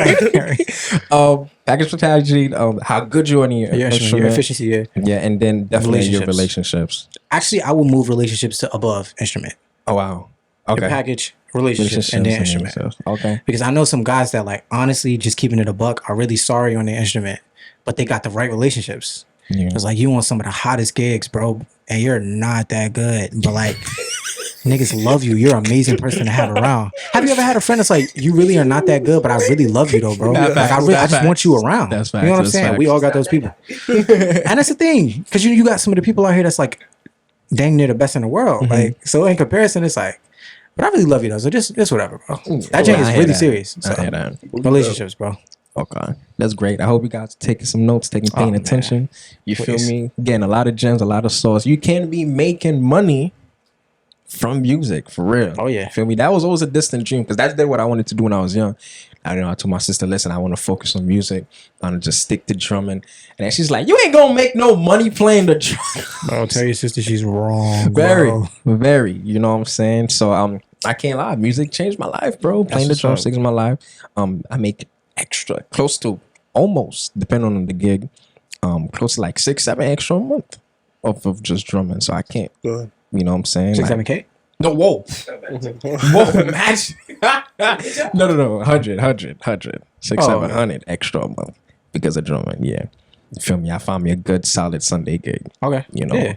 Package plus hygiene. How good you are in your instrument, your efficiency, yeah, and then definitely your relationships. Actually, I will move relationships to above instrument. Oh wow. Okay. Your package, relationships, and then instrument. Okay. Because I know some guys that, like, honestly, just keeping it a buck, are really sorry on their instrument, but they got the right relationships. Yeah. It's like, you want some of the hottest gigs, bro, and you're not that good. But like, niggas love you. You're an amazing person to have around. Have you ever had a friend that's like, you really are not that good, but I really love you though, bro? Like, I just want you around. That's facts. You know what I'm saying? Facts. We all got those people. And that's the thing. Because you got some of the people out here that's like dang near the best in the world. Like, so in comparison, it's like, but I really love you though. So just whatever, bro. That joint is really serious. So, relationships, bro. Okay, that's great. I hope you guys are taking some notes, paying attention. You feel me? Getting a lot of gems, a lot of sauce. You can be making money from music, for real. Oh yeah. Feel me? That was always a distant dream because that's what I wanted to do when I was young. I told my sister, listen, I want to focus on music. I want to just stick to drumming. And then she's like, you ain't gonna make no money playing the drum. Bro, tell your sister she's wrong. Very. You know what I'm saying? So I can't lie. Music changed my life, bro. Playing the drumsticks in my life. I make extra, close to almost, depending on the gig, close to like 6-7 extra a month of just drumming. So I can't, you know what I'm saying? 6-7K? No, whoa. Whoa, imagine. No, 100. 600-700 extra a month because of drumming, yeah. You feel me? I found me a good, solid Sunday gig. Okay. You know. Yeah.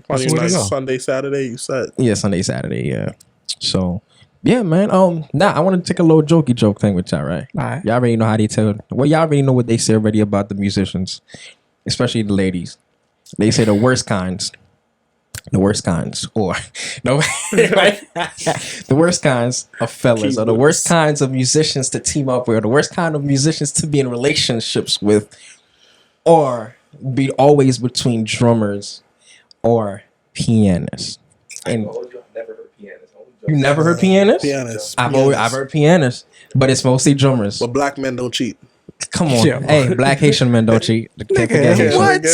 Nice Sunday, Saturday, you said? Yeah, Sunday, Saturday, yeah. So, yeah, man. Now I want to take a little jokey joke thing with y'all, right? All right. Y'all already know how they tell. Well, y'all already know what they say already about the musicians, especially the ladies. They say the worst kinds, or no, the worst kinds of fellas, or the worst kinds of musicians to team up with, or the worst kind of musicians to be in relationships with, or be always between drummers or pianists. And you never heard pianists? Pianists. I've heard pianists, but it's mostly drummers. But black men don't cheat. Come on. Yeah, hey, black Haitian men don't cheat. Can't forget Haitian. What?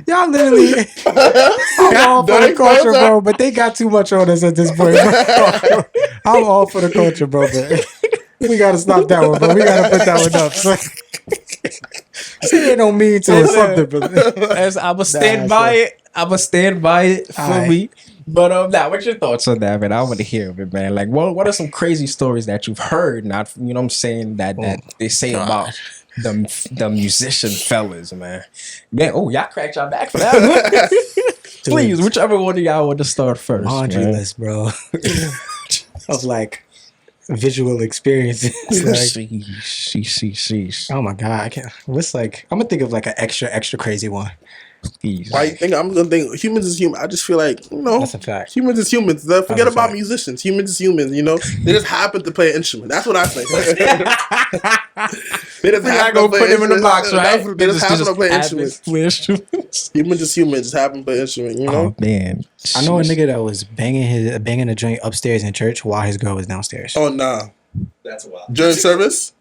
Y'all literally I'm all for the culture, bro, but they got too much on us at this point, bro. I'm all for the culture, bro, but we gotta stop that one, bro. We gotta put that one up. See, it don't mean to or something, but I'm gonna stand by it. Feel me? But now, what's your thoughts on that, man? I want to hear of it, man. Like, what are some crazy stories that you've heard? Not, you know what I'm saying, that they say about the musician fellas, man. Man, y'all cracked y'all back for that. Please, whichever one of y'all want to start first. Laundry list, bro. Of like visual experiences. Like, sheesh. oh my god, I can't. What's like? I'm gonna think of like an extra crazy one. Please. Why you think I'm gonna think humans is human? I just feel like, you know, That's a fact. humans is humans. Forget about musicians. Humans is humans. You know, they just happen to play an instrument. That's what I think. They just happen to play put them in the box, right? They just happen to play instruments. Instruments. Humans is humans. Just happen to play instrument. You know. Oh man, I know a nigga that was banging a joint upstairs in church while his girl was downstairs. Oh nah. That's wild. During service.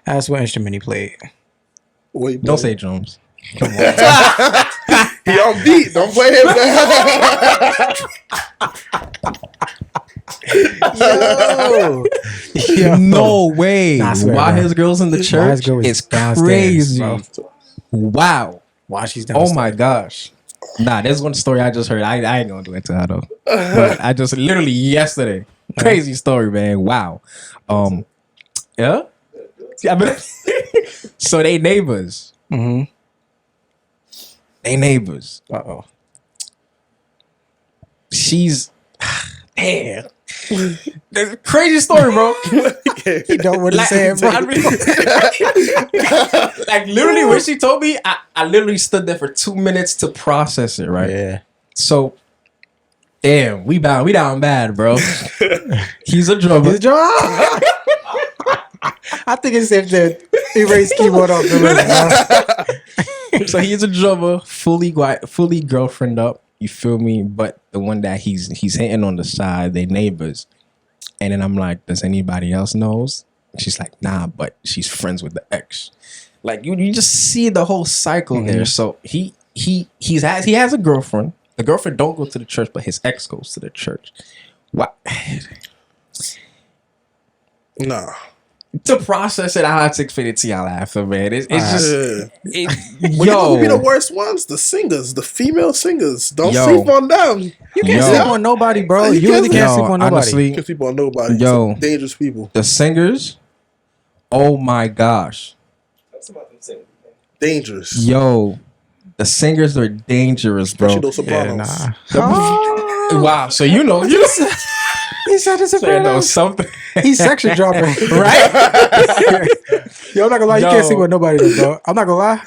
That's what instrument he played. Wait, don't say drums. He on beat. Don't play him. Yo. No way. Nah, I swear, why bro. his girl's in the Why church? his girl was It's downstairs, crazy. bro. Wow. While she's Oh downstairs. my gosh. Nah, there's one story I just heard. I ain't gonna do it to her though. But I just literally yesterday. Crazy story, man. Wow. Yeah. I mean, so they neighbors. Mm-hmm. They neighbors. Uh-oh. She's damn. That's a crazy story, bro. You don't want to say it, bro. I mean, like literally when she told me, I literally stood there for 2 minutes to process it, right? Yeah. So damn, we down bad, bro. He's a drummer. He's a drummer. I think it's safe to erase keyboard off the list, bro. So he's a drummer, fully girlfriend up. You feel me? But the one that he's hitting on the side, they neighbors. And then I'm like, does anybody else knows? She's like, nah, but she's friends with the ex. Like you just see the whole cycle there. So he has a girlfriend. The girlfriend don't go to the church, but his ex goes to the church. What? Nah. To process it, I had to explain it to y'all after, man. It's just, Well, you know who be the worst ones? The singers, the female singers. Don't sleep on them. You can't sleep on nobody, bro. You really can't sleep on nobody. You can't sleep on nobody. Yo, some dangerous people. The singers, oh my gosh. Dangerous. Yo, the singers are dangerous, bro. Especially those Sopranos. Wow, so you know. He said it's a So you know something. He's section dropping, right? Yo, I'm not gonna lie, you can't sleep with nobody, bro. I'm not gonna lie.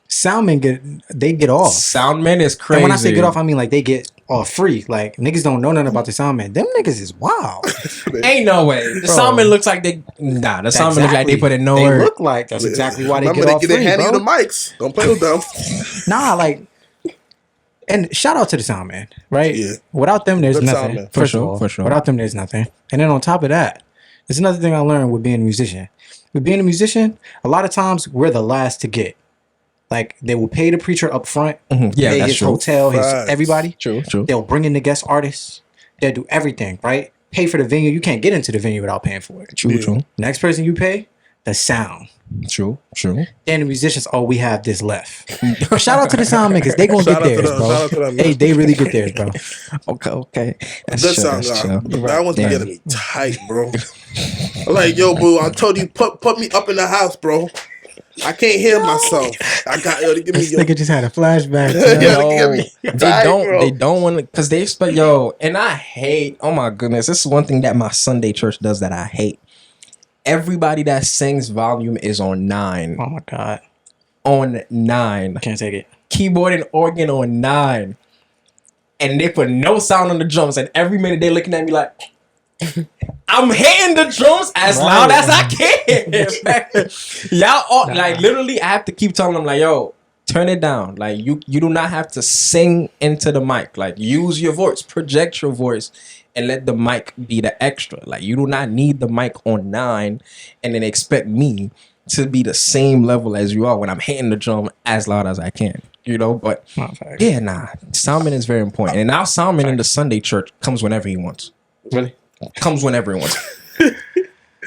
Soundmen get off. Soundmen is crazy. And when I say get off, I mean like they get off free. Like niggas don't know nothing about the soundman. Them niggas is wild. Ain't no way. The soundman looks like they. Nah, the soundman look like they put in nowhere. They look like that's exactly why they Remember, get off free, handing bro. you the mics. Don't play with them. Nah, like. And shout out to the soundman, right? Yeah. Without them, there's Good nothing. soundman. For sure. Without them, there's nothing. And then on top of that, there's another thing I learned with being a musician. With being a musician, a lot of times we're the last to get. Like they will pay the preacher up front, Yeah, pay that's his true. hotel, his Facts. everybody. True. They'll bring in the guest artists. They'll do everything, right? Pay for the venue. You can't get into the venue without paying for it. True. Next person you pay, the sound. True. Then the musicians, we have this left. Shout out to the sound makers. They gonna get theirs, bro. Shout out to them, man. They really get theirs, bro. Okay. That's Good chill, sound that's guy. chill. That one's Damn. getting me tight, bro. I'm like, yo, boo, I told you put me up in the house, bro. I can't hear myself. I got yo to give me This yo. nigga just had a flashback. They don't want to, because they expect, and I hate, oh my goodness, this is one thing that my Sunday church does that I hate. Everybody that sings volume is on 9. Oh my God. On 9. Can't take it. Keyboard and organ on 9. And they put no sound on the drums. And every minute they looking at me like, I'm hitting the drums as loud as I can. Y'all all, like literally I have to keep telling them like, yo, turn it down. Like you do not have to sing into the mic. Like use your voice, project your voice, and let the mic be the extra. Like you do not need the mic on 9 and then expect me to be the same level as you are when I'm hitting the drum as loud as I can. But yeah, soundman is very important. And our soundman in the Sunday church comes whenever he wants. Really? Comes whenever he wants.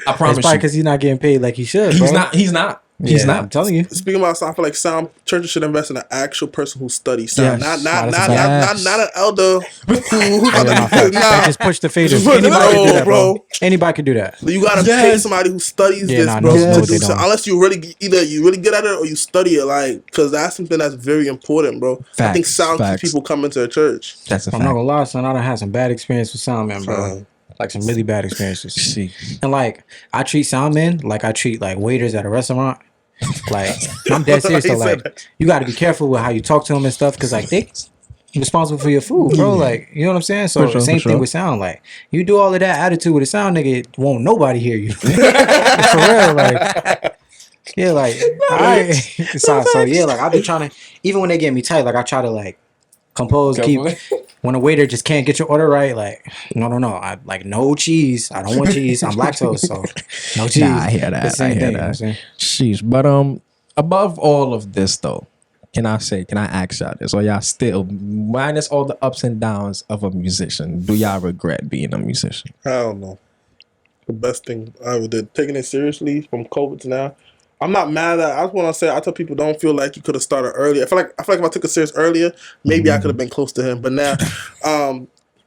I promise It's probably you. because he's not getting paid like he should, bro. He's not. He's not. I'm telling you. Speaking about sound, I feel like sound churches should invest in an actual person who studies sound, Yes. not Facts. an elder who They just push the faders. Anybody can do that, bro. Anybody can do that. You gotta pay somebody who studies this, bro. no, to they do so, don't. unless you really either you really good at it or you study it, like because that's something that's very important, bro. I think sound keeps people coming to the church. That's a I'm fact. not gonna lie, son. I done had some bad experience with soundmen, bro. Like some really bad experiences. And like I treat soundmen like I treat like waiters at a restaurant. Like I'm dead serious though. Like you got to be careful with how you talk to them and stuff because like they responsible for your food, bro. Like you know what I'm saying. So same thing with sound. Like you do all of that attitude with a sound nigga, won't nobody hear you. For real, like yeah, like so yeah, like I be trying to even when they get me tight, like I try to like compose, keep. When a waiter just can't get your order right, like no, I like no cheese. I don't want cheese. I'm lactose, so no cheese. Nah, I hear that. The same I hear thing, that. you know what I'm saying? Sheesh. But above all of this though, can I ask y'all this? Or y'all still, minus all the ups and downs of a musician, do y'all regret being a musician? I don't know. The best thing I ever did, taking it seriously from COVID to now, I'm not mad at. I just want to say I tell people don't feel like you could have started earlier. I feel like if I took it serious earlier, maybe I could have been close to him. But now,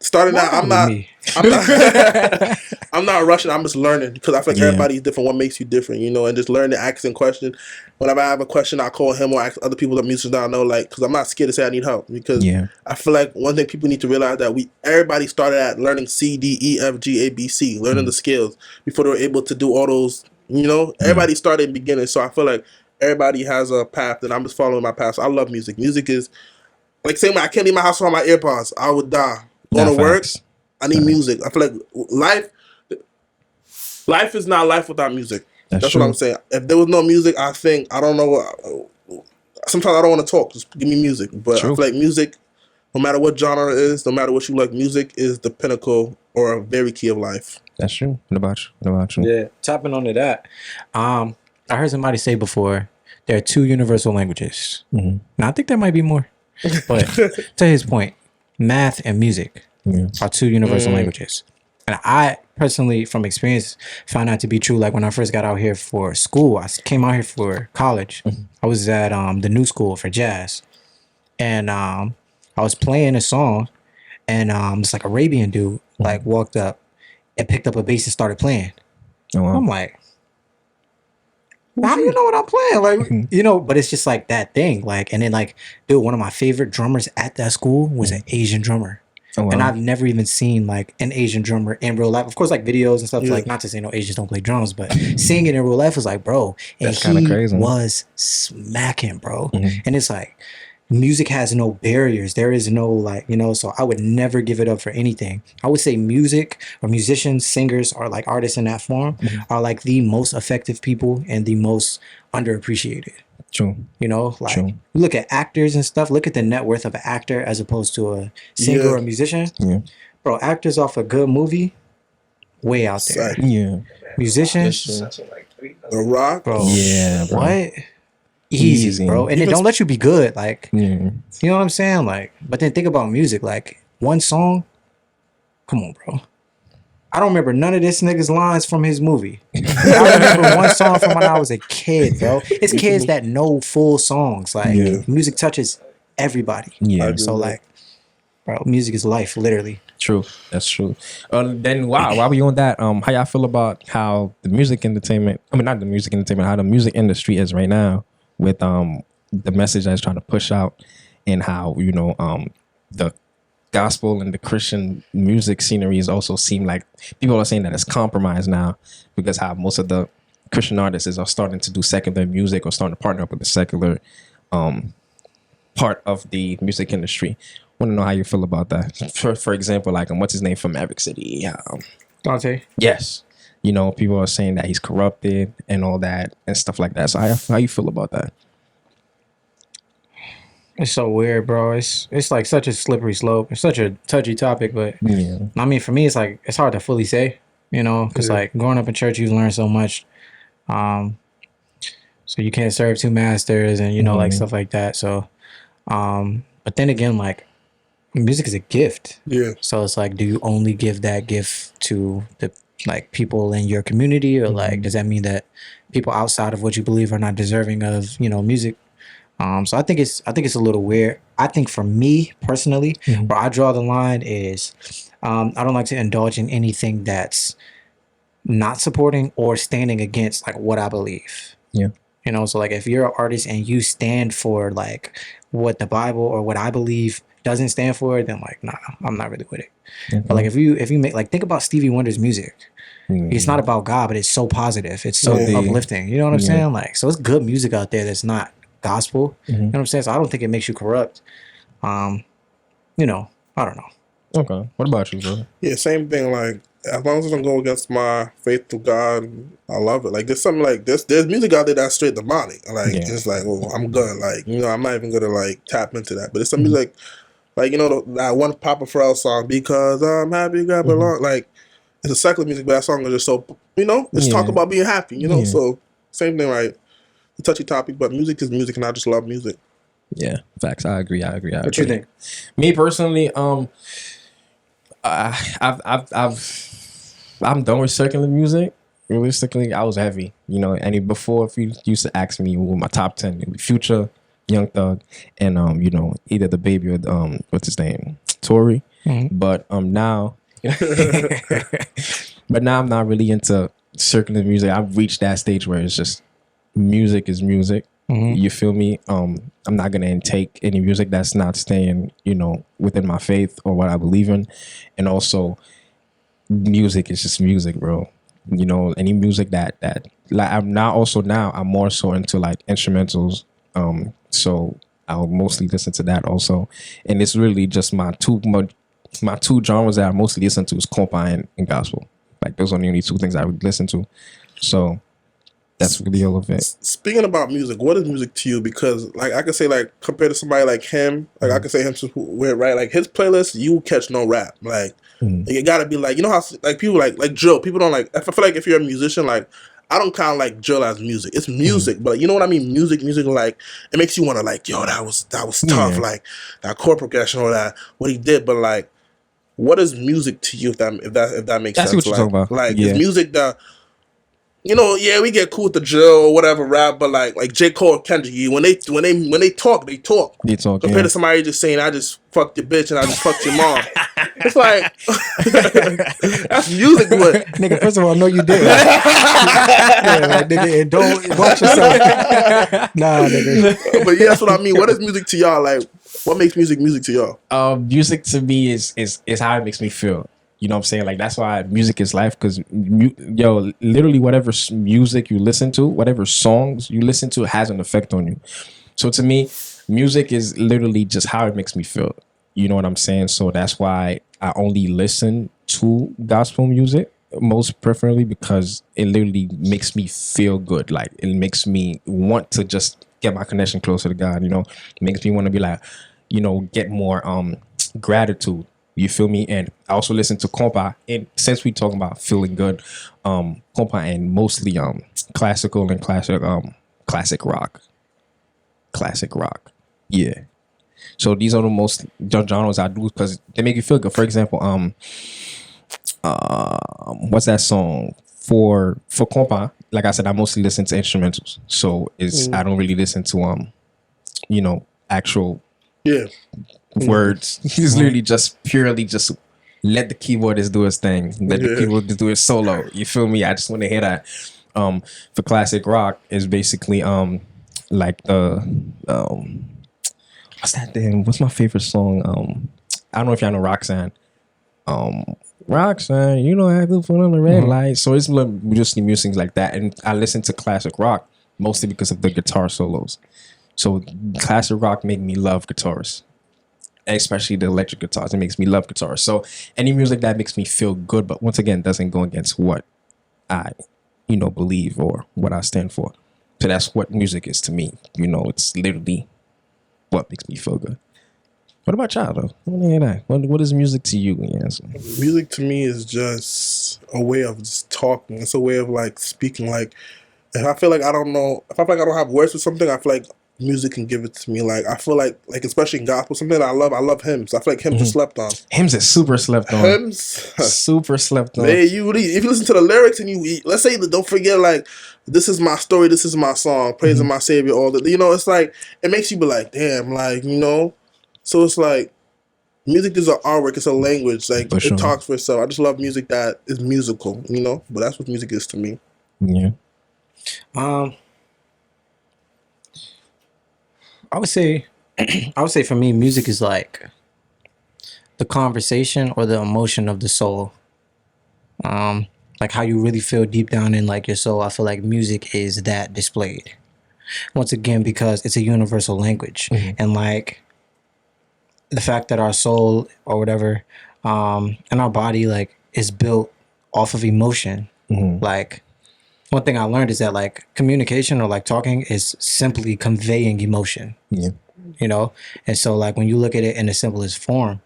starting Why out, I'm with not. me? I'm not. I'm not rushing. I'm just learning because I feel like Yeah. everybody's different. What makes you different, you know, and just learning, asking questions. Whenever I have a question, I call him or ask other people that musicians that I know, like, because I'm not scared to say I need help. Because Yeah. I feel like one thing people need to realize that everybody started at learning C, D, E, F, G, A, B, C, learning the skills before they were able to do all those. You know, everybody started in the beginning, so I feel like everybody has a path, and I'm just following my path. So I love music. Music is like same way I can't leave my house without my AirPods. I would die. Going to work, Facts. I need music. I feel like life is not life without music. That's true. what I'm saying. If there was no music, I don't know what. Sometimes I don't want to talk. Just give me music. But True. I feel like music, no matter what genre it is, no matter what you like, music is the pinnacle or a very key of life. That's true. What about you? What about you? Yeah, tapping onto that. I heard somebody say before there are two universal languages. Mm-hmm. Now I think there might be more, but to his point, math and music are two universal languages. And I personally, from experience, found that to be true. Like when I first got out here for school, I came out here for college. I was at the new school for jazz, and I was playing a song, and this like Arabian dude like walked up and picked up a bass and started playing. Oh, wow. I'm like, how do you know what I'm playing? Like, you know, but it's just like that thing. Like, and then like, dude, one of my favorite drummers at that school was an Asian drummer. Oh, wow. And I've never even seen like an Asian drummer in real life. Of course, like videos and stuff. Yeah. Like, not to say no Asians don't play drums, but seeing it in real life was like, bro, and That's kinda he crazy. was smacking, bro. And it's like, music has no barriers. There is no like, you know, so I would never give it up for anything. I would say music or musicians, singers, or like artists in that form are like the most effective people and the most underappreciated. True. You know, like True. you look at actors and stuff, look at the net worth of an actor as opposed to a singer Yeah. or a musician. Yeah. Bro, actors off a good movie, way out there. Sick. Yeah. Musicians, The Rock. bro. Yeah, bro. What? Easy, Easy. bro. And they Even don't let you be good. Like, Yeah. you know what I'm saying? Like, but then think about music. Like, one song, come on, bro. I don't remember none of this nigga's lines from his movie. I remember one song from when I was a kid, bro. It's kids that know full songs. Like, Yeah. music touches everybody. Yeah. So, like, bro, music is life, literally. True. That's true. Then while we on that, how y'all feel about how the music entertainment, I mean not the music entertainment, how the music industry is right now with the message that's trying to push out and how, you know, the gospel and the Christian music sceneries also seem like people are saying that it's compromised now because how most of the Christian artists are starting to do secular music or starting to partner up with the secular part of the music industry. Want to know how you feel about that? For example, like what's his name from Maverick City? Dante? Yes, you know, people are saying that he's corrupted and all that and stuff like that. So how you feel about that? It's so weird, bro. It's like such a slippery slope. It's such a touchy topic, but Yeah, I mean, for me, it's like it's hard to fully say, you know, because like growing up in church, you learn so much. So you can't serve two masters, and you know, like stuff like that. So, but then again, like music is a gift. Yeah. So it's like, do you only give that gift to the like people in your community, or like does that mean that people outside of what you believe are not deserving of, you know, music? So I think it's a little weird. I think for me personally, where I draw the line is I don't like to indulge in anything that's not supporting or standing against like what I believe. yeah, You know, so like if you're an artist and you stand for like what the Bible or what I believe doesn't stand for, then like nah, I'm not really with it. But like if you make like think about Stevie Wonder's music. It's not about God, but it's so positive. It's so uplifting. You know what I'm saying? Like, so it's good music out there that's not gospel. You know what I'm saying? So I don't think it makes you corrupt. You know, I don't know. Okay. What about you, bro? Yeah, same thing. Like, as long as it don't go against my faith to God, I love it. Like, there's something like this. There's music out there that's straight demonic. Like, it's like, well, I'm good. Like, you know, I'm not even gonna like tap into that. But it's some music, like you know, that one Papa Pharrell song, "Because I'm Happy, God Belong." Like, it's a secular music, but that song is just so, you know, it's talk about being happy. You know, so same thing, right? A touchy topic, but music is music, and I just love music. Yeah, facts. I agree. What you think? Me personally, I'm done with secular music. realistically, I was heavy. And before, if you used to ask me what my top 10, it'd be Future, Young Thug, and either the baby or what's his name, Tory. But now, but now I'm not really into circular music. I've reached that stage where it's just music is music. You feel me? I'm not gonna intake any music that's not staying, within my faith or what I believe in, and also music is just music, bro. Any music that like I'm more so into like instrumentals. So I'll mostly listen to that also, and it's really just my two genres that I mostly listen to is compa and gospel. Like those are the only two things I would listen to. So that's really all of it. Speaking about music, what is music to you? Because like I could say like compared to somebody like him, like I could say him right, like his playlist, you catch no rap. Like you gotta be like, how like people like drill. People don't like. I feel like if you're a musician, like I don't count like drill as music. It's music, but you know what I mean. Music like it makes you want to like, yo, that was tough. Like that chord progression or that what he did. But like, what is music to you? If that makes sense. That's what you're talking about. Like it's music that. We get cool with the drill or whatever rap, but like J. Cole or Kendrick, when they talk, they talk. Compared to somebody just saying, "I just fucked your bitch and I just fucked your mom." It's like that's music, but nigga. First of all, no, you didn't. Like, nigga, and don't watch yourself. Nah, nigga. But yeah, that's what I mean. What is music to y'all? Like, what makes music to y'all? Music to me is how it makes me feel. You know what I'm saying? Like, that's why music is life, because, literally whatever music you listen to, whatever songs you listen to has an effect on you. So to me, music is literally just how it makes me feel. You know what I'm saying? So that's why I only listen to gospel music, most preferably, because it literally makes me feel good. Like, it makes me want to just get my connection closer to God, It makes me want to be like, get more gratitude. You feel me? And I also listen to compa. And since we talking about feeling good, compa and mostly classical and classic rock. Classic rock. Yeah. So these are the most genres I do because they make you feel good. For example, what's that song? For compa, like I said, I mostly listen to instrumentals. So I don't really listen to actual words. It's literally just purely just let the keyboardist do his thing. Let the keyboardist do his solo. You feel me? I just want to hear that. For classic rock is basically like the what's that thing? What's my favorite song? I don't know if y'all know Roxanne. Roxanne, you know I have to put on the red light. So it's just music like that. And I listen to classic rock mostly because of the guitar solos. So classic rock made me love guitars, especially the electric guitars. It makes me love guitars. So any music that makes me feel good, but once again, doesn't go against what I, believe or what I stand for. So that's what music is to me. It's literally what makes me feel good. What about y'all, though? I want to hear that. What is music to you? Music to me is just a way of just talking. It's a way of like speaking. Like if I feel like I don't have words for something, I feel like music can give it to me. Like I feel like especially in gospel, something that I love hymns. I feel like hymns are slept on. Hymns is super slept on. Hymns super slept on. Man, if you listen to the lyrics and let's say don't forget like this is my story, this is my song, praising my Savior, all that. It's like it makes you be like, damn, like So it's like music is an artwork, it's a language, like it talks for itself. I just love music that is musical, But that's what music is to me. Yeah. I would say for me, music is like the conversation or the emotion of the soul. Like how you really feel deep down in like your soul. I feel like music is that displayed. Once again, because it's a universal language. And like the fact that our soul or whatever, and our body like is built off of emotion. Like one thing I learned is that like communication or like talking is simply conveying emotion. Yeah. And so like when you look at it in the simplest form,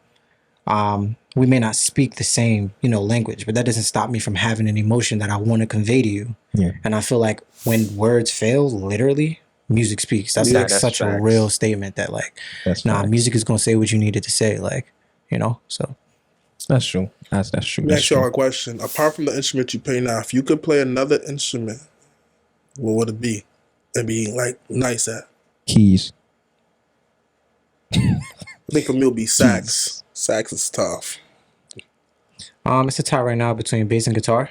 we may not speak the same, language, but that doesn't stop me from having an emotion that I want to convey to you. Yeah. And I feel like when words fail, literally, music speaks. That's that's such facts. A real statement that like, music is gonna say what you needed to say, like, so. That's true. That's true. Let me That's ask y'all true. a question. Apart from the instrument you play now, if you could play another instrument, what would it be? And be like nice at? Keys. I think for me it would be sax. Keys. Sax is tough. It's a tie right now between bass and guitar.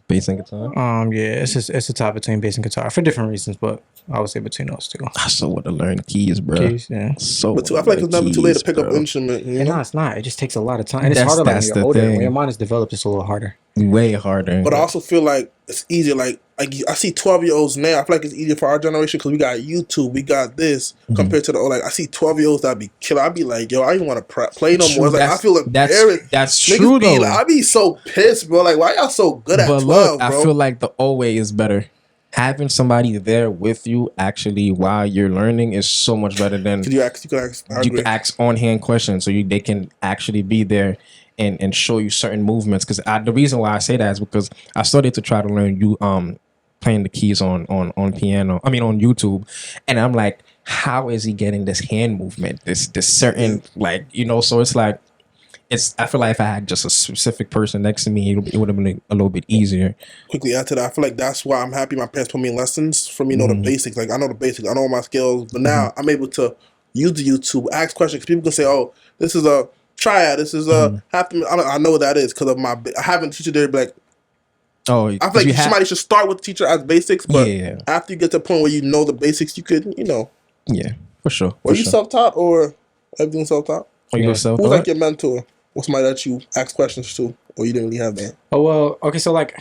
Bass and guitar. Yeah, it's a tie between bass and guitar for different reasons, but I would say between those two. I so want to learn keys, bro. Keys, yeah. So But I feel like it's never too late to pick up an instrument. You And know? no, it's not. It just takes a lot of time. And it's That's- harder like when that's you're the older. thing. When your mind is developed, it's a little harder. Way harder. But I also feel like it's easier. Like I see 12-year-olds now. I feel like it's easier for our generation because we got YouTube, we got this compared to the old. Like I see 12-year-olds that be killer. I'd be like, yo, I don't want to play no more. It's like I feel embarrassed. That's Niggas true be though. like, I be so pissed, bro. Like why y'all so good at But 12, look, bro? I feel like the old way is better. Having somebody there with you actually while you're learning is so much better than Could you ask? I you agree. can ask on-hand questions so they can actually be there and show you certain movements. Because the reason why I say that is because I started to try to learn playing the keys on piano. I mean on YouTube, and I'm like, how is he getting this hand movement? This certain So it's like I feel like if I had just a specific person next to me, it would have been a little bit easier. Quickly add to that, I feel like that's why I'm happy my parents put me in lessons for me to know the basics. Like I know the basics, I know all my skills, but now I'm able to use the YouTube, ask questions. People can say, "Oh, this is a triad. This is a half." I know what that is because of my. I haven't teacher there. Like, Oh, I feel like somebody should start with the teacher as basics, but Yeah. after you get to the point where you know the basics, you could, Yeah, for sure. Were you self-taught or everything self-taught? Are you yourself? Who's like your mentor? What's somebody that you ask questions to, or you didn't really have that? Oh well, okay. So like,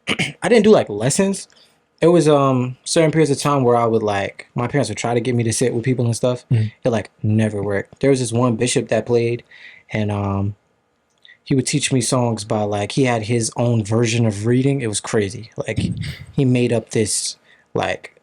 I didn't do like lessons. It was certain periods of time where I would like my parents would try to get me to sit with people and stuff. It like never worked. There was this one bishop that played, and he would teach me songs by like he had his own version of reading. It was crazy. Like he made up this like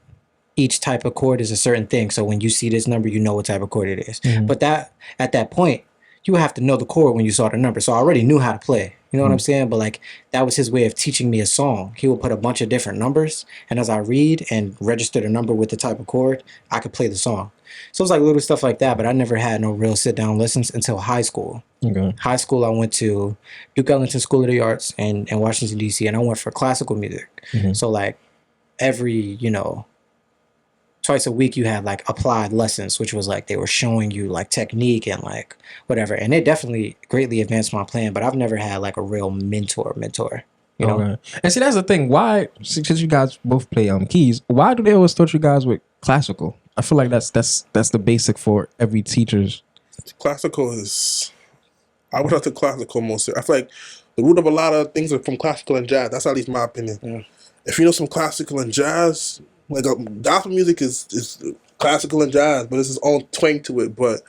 each type of chord is a certain thing. So when you see this number, you know what type of chord it is. But that at that point, you would have to know the chord when you saw the number. So I already knew how to play. You know what I'm saying? But like that was his way of teaching me a song. He would put a bunch of different numbers, and as I read and register the number with the type of chord, I could play the song. So it was like little stuff like that. But I never had no real sit down lessons until high school. Okay. High school, I went to Duke Ellington School of the Arts in Washington D.C. and I went for classical music. So like every twice a week you had like applied lessons, which was like they were showing you like technique and like whatever, and it definitely greatly advanced my playing. But I've never had like a real mentor, you know. Okay. And see, that's the thing. Why, since you guys both play keys, why do they always start you guys with classical? I feel like that's the basic for every teacher's. Classical is. I would have to classical most. I feel like the root of a lot of things are from classical and jazz. That's at least my opinion. Yeah. If you know some classical and jazz, like gospel music is classical and jazz, but it's its own twang to it. But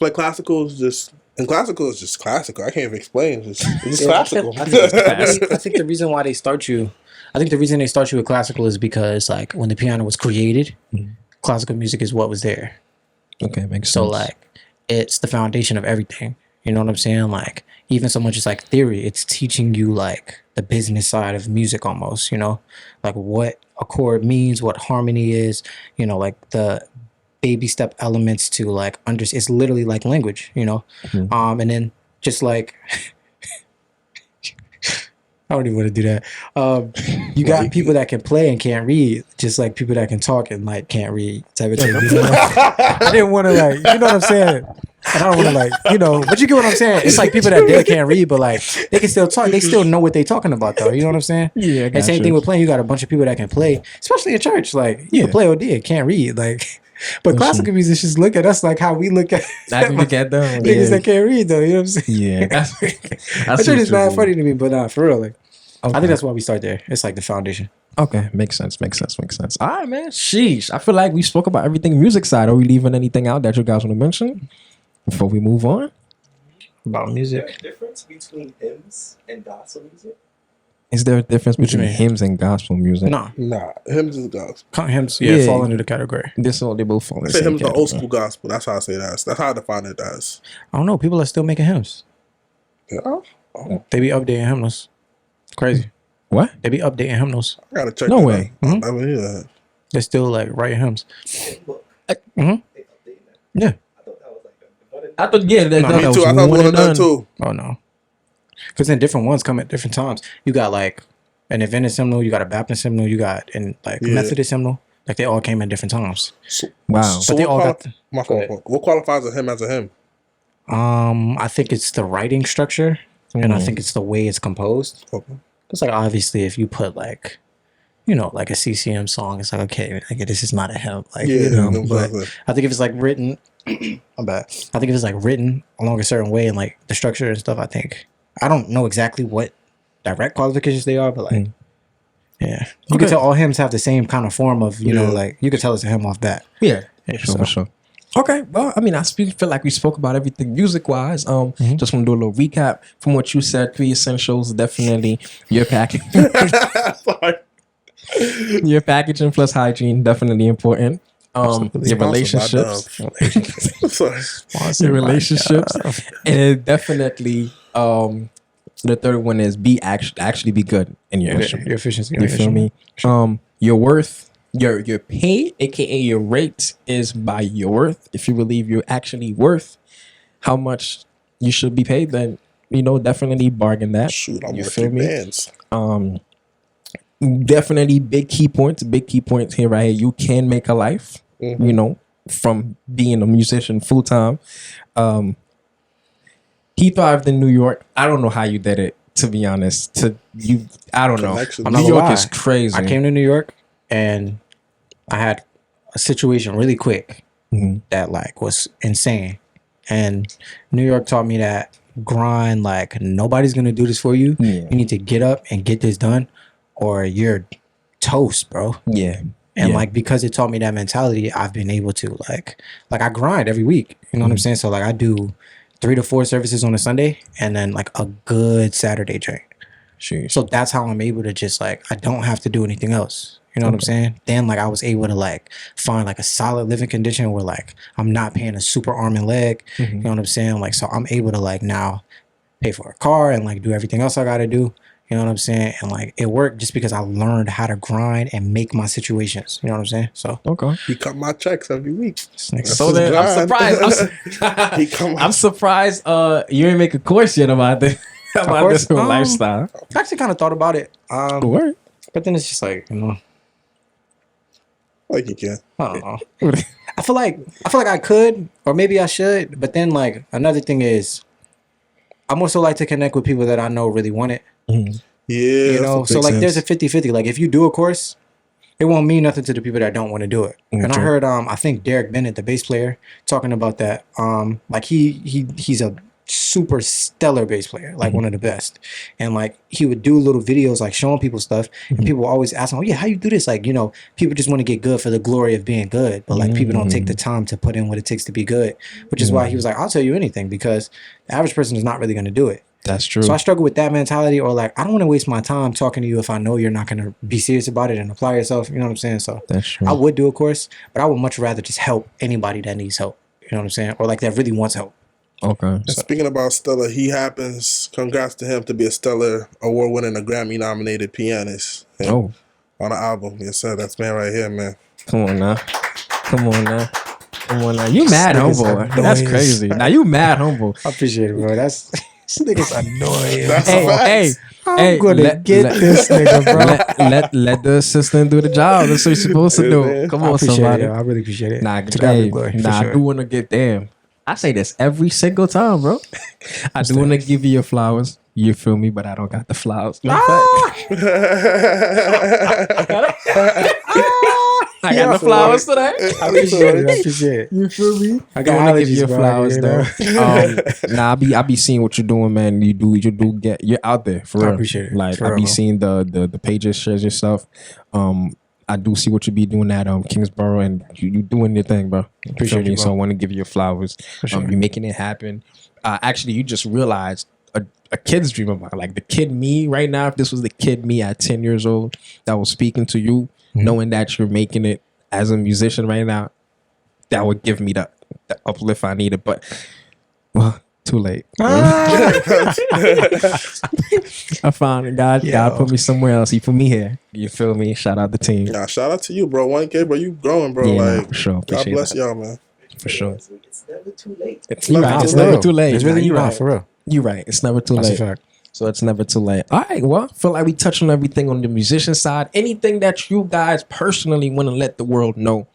like classical is just classical. I can't even explain. It's just classical. I think the reason why they start you, with classical is because like when the piano was created, classical music is what was there. Okay, makes sense. So like it's the foundation of everything. You know what I'm saying? Like even so much as like theory, it's teaching you like the business side of music almost, like what a chord means, what harmony is, like the baby step elements to like it's literally like language, and then just like I don't even want to do that. You got people that can play and can't read, just like people that can talk and like can't read type of thing. I didn't want to like, you know what I'm saying? And I don't want to like, but you get what I'm saying? It's like people that they can't read, but like they can still talk. They still know what they're talking about though. You know what I'm saying? Yeah. And same thing with playing. You got a bunch of people that can play, especially in church. Like you can play OD, can't read. Like, but classical musicians look at us like how we look at them. Niggas that can't read though. You know what I'm saying? Yeah. That shit is not funny to me, but nah, for real. Like, okay. I think that's why we start there. It's like the foundation. Okay, makes sense. All right, man. Sheesh. I feel like we spoke about everything music side. Are we leaving anything out that you guys want to mention before we move on? About music. Is there a difference between hymns and gospel music? Is there a difference between hymns and gospel music? No. Nah, hymns is gospel. Hymns, fall into the category. They both fall in the I say same hymns are category. old school gospel. That's how I say that. That's how I define it as. I don't know. People are still making hymns. Yeah. Oh, They be updating hymnals. Crazy. What? They be updating hymnals. I gotta check. No that way. out. I mean, yeah. They're still like writing hymns. Look, Mm-hmm. they updated that. Yeah. I thought that was like the one and I thought that Me was too. I thought one one and of them done. too. Oh no, because then different ones come at different times. You got like an Adventist hymnal, you got a Baptist hymnal, you got and like Yeah. Methodist hymnal. Like they all came at different times. Wow. So But they what, all got my go fault. What qualifies a hymn as a hymn? I think it's the writing structure, and I think it's the way it's composed. Okay. Because like obviously, if you put like, you know, like a CCM song, it's like okay, like this is not a hymn, like Yeah, you know. them But sounds I think if it's like written, I'm bad. I think if it's like written along a certain way and like the structure and stuff, I think I don't know exactly what direct qualifications they are, but like, yeah, you Okay. could tell all hymns have the same kind of form of you know, Yeah. like you could tell it's a hymn off that. Yeah. Yeah, Sure, so. for sure. Okay, well, I mean, feel like we spoke about everything music-wise. Just want to do a little recap from what you said. 3 essentials, definitely your package, Sorry. your packaging plus hygiene, definitely important. Your relationships, Sorry. your relationships, and definitely the third one is actually be good in your instrument. Your efficiency. You feel me? Your worth, your pay, aka your rate, is by your worth. If you believe you're actually worth how much you should be paid, then you know definitely bargain that. Shoot, I'm you worth feel three me? bands. Definitely big key points here right here. You can make a life, you know, from being a musician full time. He thrived in New York. I don't know how you did it, to be honest. I don't know. Connections. I'm not New gonna York lie. is crazy. I came to New York and I had a situation really quick that like was insane. And New York taught me that grind, like nobody's gonna do this for you. Yeah. You need to get up and get this done or you're toast, bro. Yeah. And Yeah. like because it taught me that mentality, I've been able to like I grind every week. You know what I'm saying? So like I do 3 to 4 services on a Sunday and then like a good Saturday drink. Sure. So that's how I'm able to just like I don't have to do anything else. You know what I'm saying? Then like I was able to like find like a solid living condition where like I'm not paying a super arm and leg. You know what I'm saying? Like so I'm able to like now pay for a car and like do everything else I gotta do. You know what I'm saying? And like it worked just because I learned how to grind and make my situations. You know what I'm saying? So Okay. He cut my checks every week. this nigga- So then I'm surprised. He come I'm surprised you ain't make a course yet about this course, whole lifestyle. I actually kind of thought about it. Word. But then it's just like, you know, like you can. I don't know. I feel like I could, or maybe I should. But then like another thing is, I'm also like to connect with people that I know really want it. Yeah, You know, that's so what like makes there's a 50-50. Like if you do a course, it won't mean nothing to the people that don't want to do it. And I True. heard I think Derek Bennett, the bass player, talking about that. Like he's a super stellar bass player, like one of the best. And like he would do little videos like showing people stuff and people would always ask him, oh yeah, how you do this? Like, you know, people just want to get good for the glory of being good, but like people don't take the time to put in what it takes to be good, which is why he was like, I'll tell you anything, because the average person is not really going to do it. That's true. So I struggle with that mentality, or like I don't want to waste my time talking to you if I know you're not going to be serious about it and apply yourself. You know what I'm saying? So That's true. I would do a course, but I would much rather just help anybody that needs help. You know what I'm saying? Or like that really wants help. Okay. And speaking about Stella, he happens, congrats to him, to be a Stellar award-winning, a Grammy-nominated pianist. And Oh, on an album. Yes, sir. That's man right here, man. come on now. Come on now. Come on now. You mad nigga's humble. annoying. That's crazy. Now you mad humble. I appreciate it, bro. That's this nigga's annoying. That's Hey, facts. hey. I'm gonna get this nigga, bro. let the assistant do the job. That's what you're supposed to Yeah, do. man. Come I on, appreciate somebody. it. Yo. I really appreciate it. Nah, To God be the glory, for I sure. do want to get damn. I say this every single time, bro. I do want to give you your flowers. You feel me? But I don't got the flowers. Matter of fact, I got the flowers today. I appreciate it. I appreciate it. You feel me? I I got want to give allergies, you your bro, flowers you though. know? Nah, I be seeing what you're doing, man. You do get you're out there for I real. appreciate it. Like For I real, be bro. seeing the pages, shares your stuff. I do see what you be doing at Kingsborough, and you doing your thing, bro. Appreciate you, bro. So I want to give you your flowers. sure. You making it happen. Actually, you just realized a kid's dream about it. Like the kid me right now. If this was the kid me at 10 years old that was speaking to you, knowing that you're making it as a musician right now, that would give me the uplift I needed. But well, too late. I found it. God put me somewhere else. He put me here. You feel me? Shout out the team. Nah, shout out to you, bro. 1K, bro. You growing, bro. Yeah, nah, like, for sure. God Appreciate bless that. y'all, man. For sure. It's never too late. You're right. It's never too late. It's really you're not right. for real. You're right. It's never too That's late. a fact. So it's never too late. All right. Well, I feel like we touched on everything on the musician side. Anything that you guys personally want to let the world know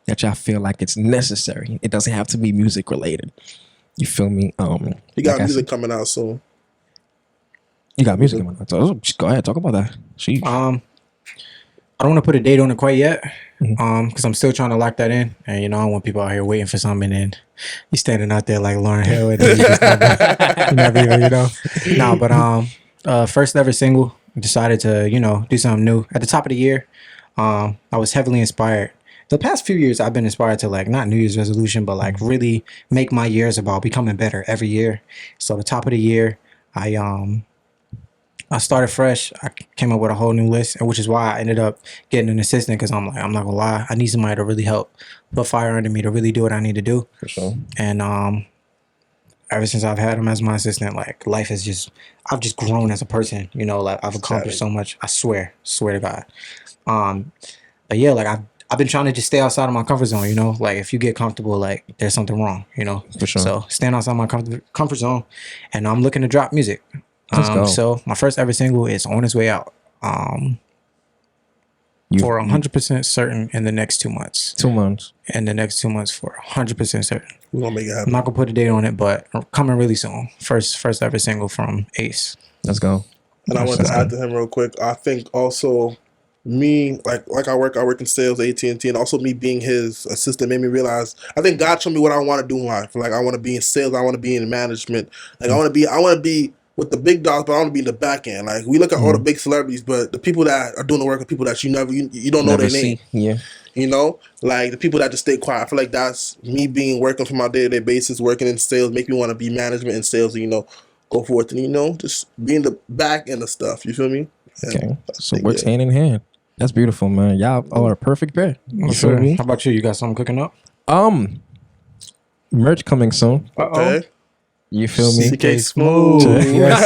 that y'all feel like it's necessary. It doesn't have to be music related. You feel me? You got music coming out soon. You got music coming out. So just go ahead, talk about that. Sheesh. I don't want to put a date on it quite yet, because I'm still trying to lock that in. And I don't want people out here waiting for something, and you standing out there like Lauryn Hill, and then you never even, No, but first ever single. Decided to do something new at the top of the year. I was heavily inspired. The past few years, I've been inspired to not New Year's resolution, but really make my years about becoming better every year. So the top of the year, I started fresh. I came up with a whole new list, and which is why I ended up getting an assistant, because I'm not gonna lie, I need somebody to really help put fire under me to really do what I need to do. For sure. And ever since I've had him as my assistant, life has I've just grown as a person. I've accomplished so much. I swear to God. But yeah, I've been trying to just stay outside of my comfort zone. If you get comfortable, there's something wrong. For sure. So staying outside my comfort zone, and I'm looking to drop music. Let's go. So my first ever single is on its way out. For 100% certain in the next 2 months. 2 months. In the next 2 months, for 100% certain. We're gonna make it happen. I'm not gonna put a date on it, but coming really soon. First ever single from Ace. Let's go. And I want to add to him real quick. I think also me, like I work in sales at AT&T, and also me being his assistant made me realize, I think God showed me what I want to do in life. I want to be in sales. I want to be in management. I want to be with the big dogs, but I want to be in the back end. We look at all the big celebrities, but the people that are doing the work are people that you don't know their name. Yeah. The people that just stay quiet. I feel like that's me working for my day-to-day basis, working in sales, make me want to be management and sales, and, go forth and, just be in the back end of stuff. You feel me? Okay. So works hand in hand. That's beautiful, man. Y'all are a perfect pair. You feel me? How about you? You got something cooking up? Merch coming soon. Okay. You feel me? CK Smooth. Yes,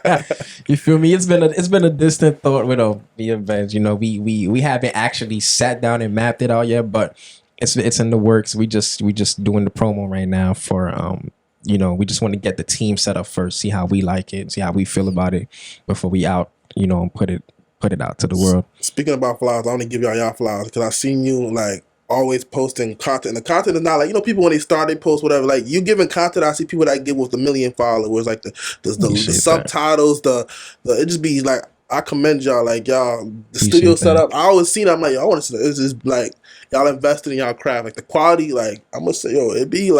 sir. You feel me? It's been a distant thought with the events. We haven't actually sat down and mapped it out yet, but it's in the works. We just doing the promo right now for we just want to get the team set up first, see how we like it, see how we feel about it before we out, and put it out to the world. Speaking about flowers, I want to give y'all flowers because I've seen you always posting content. And the content is not people when they start, they post whatever. You giving content. I see people that get with 1 million followers, the subtitles, it just be I commend y'all. Y'all, the studio setup. I always seen. I'm like, I want to. It's just y'all invested in y'all craft. The quality. I'm gonna say, it be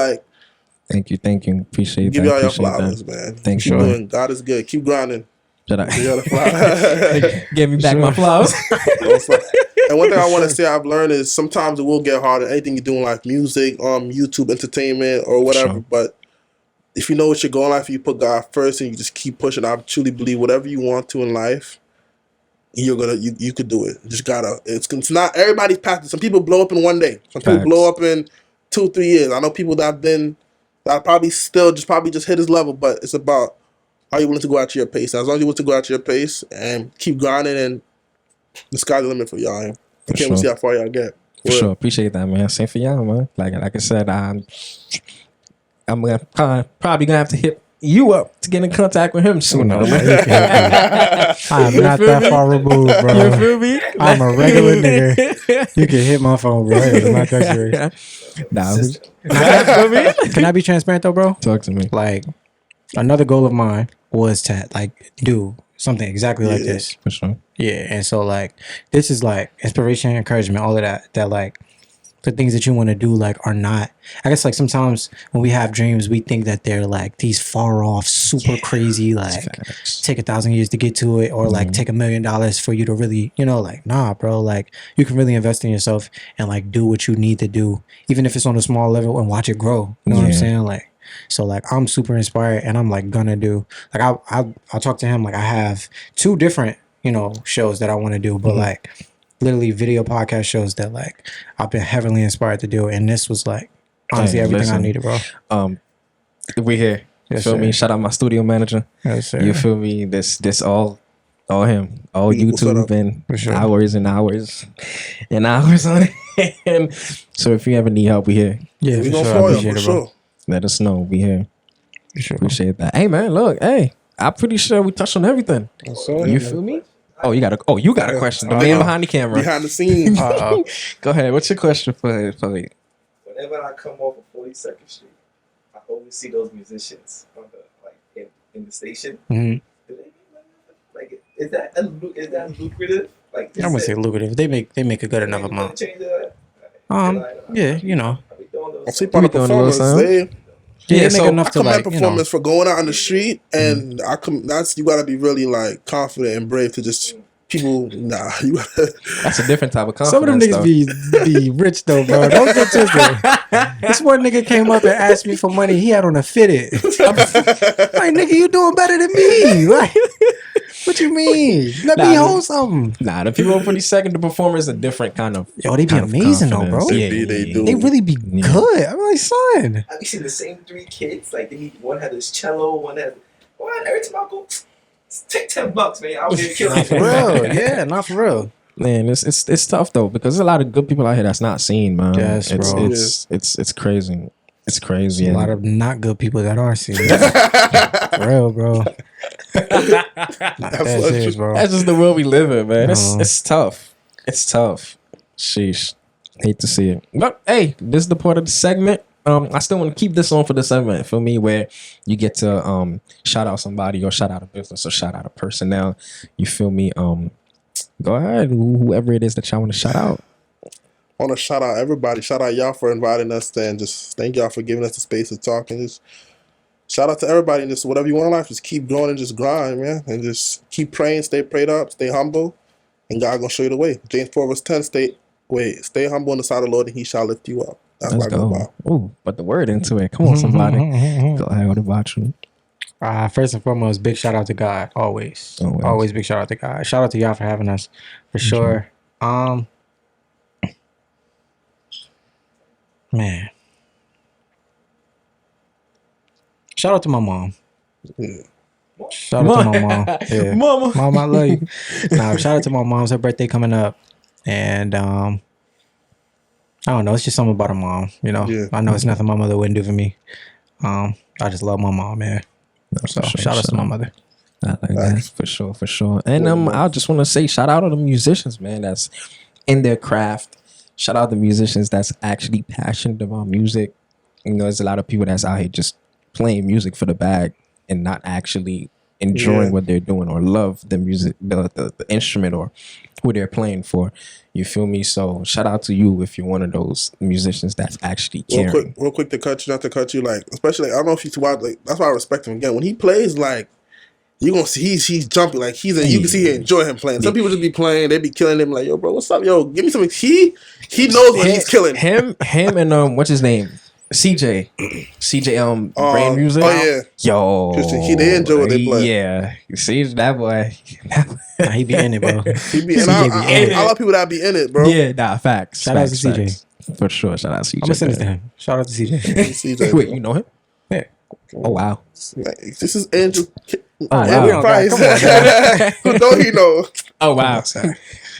Thank you. Appreciate give that. y'all your flowers, man. Thanks, Keep doing. God is good. Keep grinding. Should I Give y'all the flowers. give me back my flowers? And one thing I want to say I've learned is sometimes it will get harder. Anything you do in life, music, YouTube, entertainment, or whatever. Sure. But if you know what you're going life, you put God first and you just keep pushing. I truly believe whatever you want to in life, you could do it. Just gotta. It's not everybody's path. Some people blow up in one day. Some people blow up in 2-3 years. I know people that probably just hit his level, but it's about, are you willing to go out to your pace? As long as you're willing to go out to your pace and keep grinding, and the sky's the limit for y'all. I can't wait to see how far y'all get. For sure. Appreciate that, man. Same for y'all, man. Like I said, I'm probably gonna have to hit you up to get in contact with him soon. I'm not that far removed, bro. You feel me? I'm a regular nigga. You can hit my phone, bro. It's not that serious. Can I be transparent though, bro? Talk to me. Another goal of mine was to do something exactly like this. For sure. Yeah, and so this is inspiration, encouragement, all of that. That the things that you want to do are not. I guess sometimes when we have dreams, we think that they're these far off, super crazy, take 1,000 years to get to it, or take $1 million for you to really, nah, bro. You can really invest in yourself and do what you need to do, even if it's on a small level, and watch it grow. You know what I'm saying? So I'm super inspired, and I'm gonna do I'll talk to him. I have 2 different shows that I want to do, but literally video podcast shows that I've been heavily inspired to do, and this was honestly everything I needed, bro. We here. You feel me? Shout out my studio manager. Yes, sir. You feel me? This all him. All YouTube and hours and hours and hours on it. And so if you ever need help, we here. Yeah, We for gonna sure. I spoil appreciate you for it, bro. sure. Let us know. We here. For sure. Appreciate that. Hey man, look, hey, I'm pretty sure we touched on everything. Yes, sir. You feel me? You got a question. The Oh, man yeah. behind the camera. Behind the scenes. Go ahead. What's your question for me? Whenever I come off of 42nd Street, I always see those musicians on the in the station. Mhm. Do they make money? Like, is that lucrative? Like, I wouldn't say lucrative. They make a good enough amount. Yeah, you know. I see part of We be doing a little performers. something. Yeah, they so make enough I to commend like, you know. performance for going out on the street, and that's you gotta be really like confident and brave to just people. Nah, you gotta. That's a different type of confidence. Some of them niggas be rich though, bro. Don't get twisted. This one nigga came up and asked me for money. He had on a fitted. I'm like, nigga, you doing better than me. Like, what you mean? Let me hold something. Nah, the people on 42nd, the performers a different kind of. Yo, they be kind of amazing though, confidence. bro. Yeah, They do. They really be good. I'm like, son. Have you seen the same three kids? Like, one had his cello, one had. What? Every time I go, take $10, man. I'll get killed. Not for real. Yeah, not for real. Man, it's tough though because there's a lot of good people out here that's not seen, man. Yes, bro. It's crazy. It's crazy. A lot of not good people that are seen. For real, bro. Not that serious, bro. That's just the world we live in, man. No. It's tough. It's tough. Sheesh. Hate to see it. But hey, this is the part of the segment. I still want to keep this on for the segment for me where you get to shout out somebody or shout out a business or shout out a personnel. You feel me? Go ahead, whoever it is that y'all want to shout out. I want to shout out everybody. Shout out y'all for inviting us, and just thank y'all for giving us the space to talk. And just shout out to everybody. And just whatever you want in life, just keep going and just grind, man. And just keep praying, stay prayed up, stay humble, and God gonna show you the way. James 4:10, stay humble on the side of the Lord, and He shall lift you up. That's Let's what I go go. by. Ooh, but the word into it. Come on, somebody. Go ahead. What about you? First and foremost, big shout out to God. Always big shout out to God. Shout out to y'all for having us, for sure. Man, shout out to my mom. Yeah. Shout out to my mom. Yeah. Mama. Mom, I love you. Nah, shout out to my mom. It's her birthday coming up, and I don't know. It's just something about her mom. You know, Yeah. I know it's nothing my mother wouldn't do for me. I just love my mom, man. So shout out to my mother. I like that for sure. And I just want to say shout out to the musicians, man, that's in their craft. Shout out to musicians that's actually passionate about music. You know, there's a lot of people that's out here just playing music for the bag and not actually enjoying what they're doing or love the music, the instrument or who they're playing for. You feel me? So shout out to you if you're one of those musicians that's actually caring. Real quick to cut you, not to cut you, like, especially, I don't know if you watch, like, that's why I respect him again. When he plays, like, you gonna see he's jumping, like you can see he enjoy him playing. Some people just be playing, they be killing him, like, yo, bro, what's up, yo, give me some. He knows what he's killing. Him and what's his name? CJ brand music. Oh yeah, yo, they enjoy what they play. Yeah, you see that boy. Nah, he be in it, bro. He be, and I love people that be in it, bro. Yeah, nah, facts. Shout out to CJ. For sure. Shout out to CJ. I'm gonna send this to him. Shout out to CJ. CJ, Wait, you know him? Yeah. Oh wow. Like, this is Andrew. wow. Andrew Price. Who don't he know? Oh wow.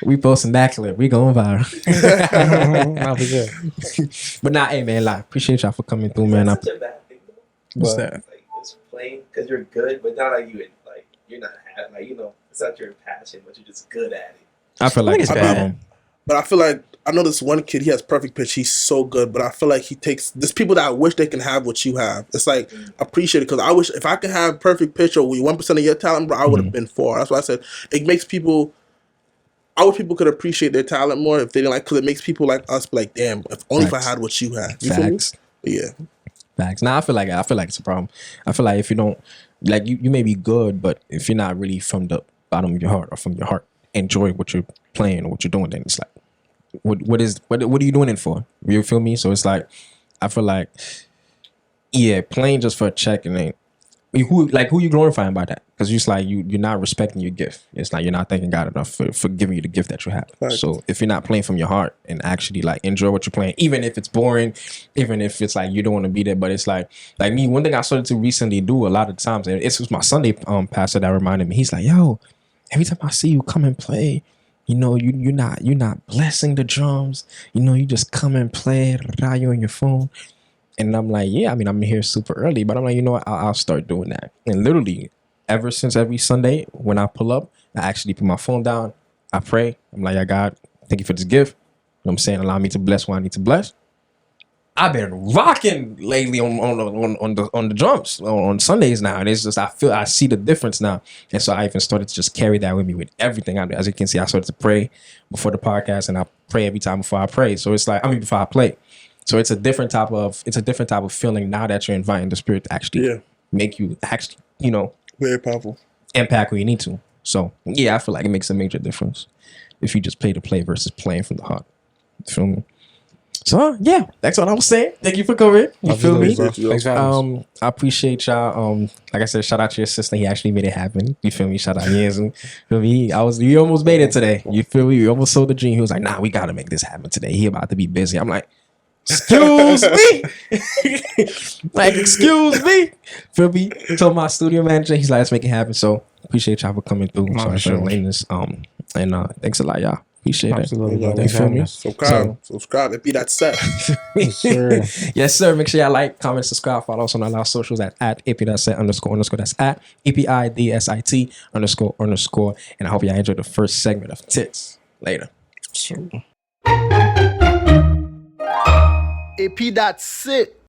We posting that clip. We going viral. Nah, for sure. But nah, hey man, like, appreciate y'all for coming through, man. That's such a bad thing, though. What's that? Like, just playing because you're good, but not like you're not like, you know, it's not your passion, but you're just good at it. I feel like it's a bad. problem. But I feel like I know this one kid. He has perfect pitch. He's so good. But I feel like there's people that I wish they can have what you have. It's like appreciate it because I wish if I could have perfect pitch or 1% of your talent, bro, I would have been far. That's why I said it makes people. I wish people could appreciate their talent more if they didn't like, because it makes people like us be like, damn, if only if I had what you had. You feel me? Facts. Yeah. Facts. Nah, I feel like it's a problem. I feel like if you don't, like, you may be good, but if you're not really from the bottom of your heart or from your heart enjoy what you're playing or what you're doing, then it's like, what are you doing it for? You feel me? So it's like, I feel like, yeah, playing just for a check and ain't. Who you glorifying by that? Because it's like you're not respecting your gift. It's like you're not thanking God enough for giving you the gift that you have. Right. So if you're not playing from your heart and actually like enjoy what you're playing, even if it's boring, even if it's like you don't want to be there, but it's like me, one thing I started to recently do a lot of times, and it was my Sunday pastor that reminded me. He's like, yo, every time I see you come and play, you know, you're not blessing the drums. You know, you just come and play, you on your phone. And I'm like, yeah, I mean, I'm here super early, but I'm like, you know what? I'll start doing that. And literally, ever since every Sunday when I pull up, I actually put my phone down. I pray. I'm like, yeah, God, thank you for this gift. You know what I'm saying? Allow me to bless what I need to bless. I've been rocking lately on the drums on Sundays now, and it's just I see the difference now, and so I even started to just carry that with me with everything I do. As you can see, I started to pray before the podcast, and I pray every time before I pray. So it's like before I play. So it's a different type of feeling now that you're inviting the Spirit to actually make you actually very powerful impact where you need to. So yeah, I feel like it makes a major difference if you just play versus playing from the heart. You feel me? So yeah, that's what I was saying. Thank you for coming. You feel me? Thanks for having us. I appreciate y'all. Like I said, shout out to your assistant. He actually made it happen. You feel me? Shout out Yanzu. Feel me? We almost made it today. You feel me? We almost sold the dream. He was like, nah, we gotta make this happen today. He about to be busy. I'm like, excuse me. Like, excuse me. Feel me? Told my studio manager, he's like, let's make it happen. So appreciate y'all for coming through. Sorry for delaying this. And thanks a lot, y'all. Appreciate Absolutely. it. Thanks for having us. Subscribe and be that set. Yes, sir. Yes, sir. Make sure y'all like, comment, subscribe, follow us on all our socials at @epidset__. That's at EPIDSIT __. And I hope y'all enjoyed the first segment of Tits. Later. Sure. AP that's it.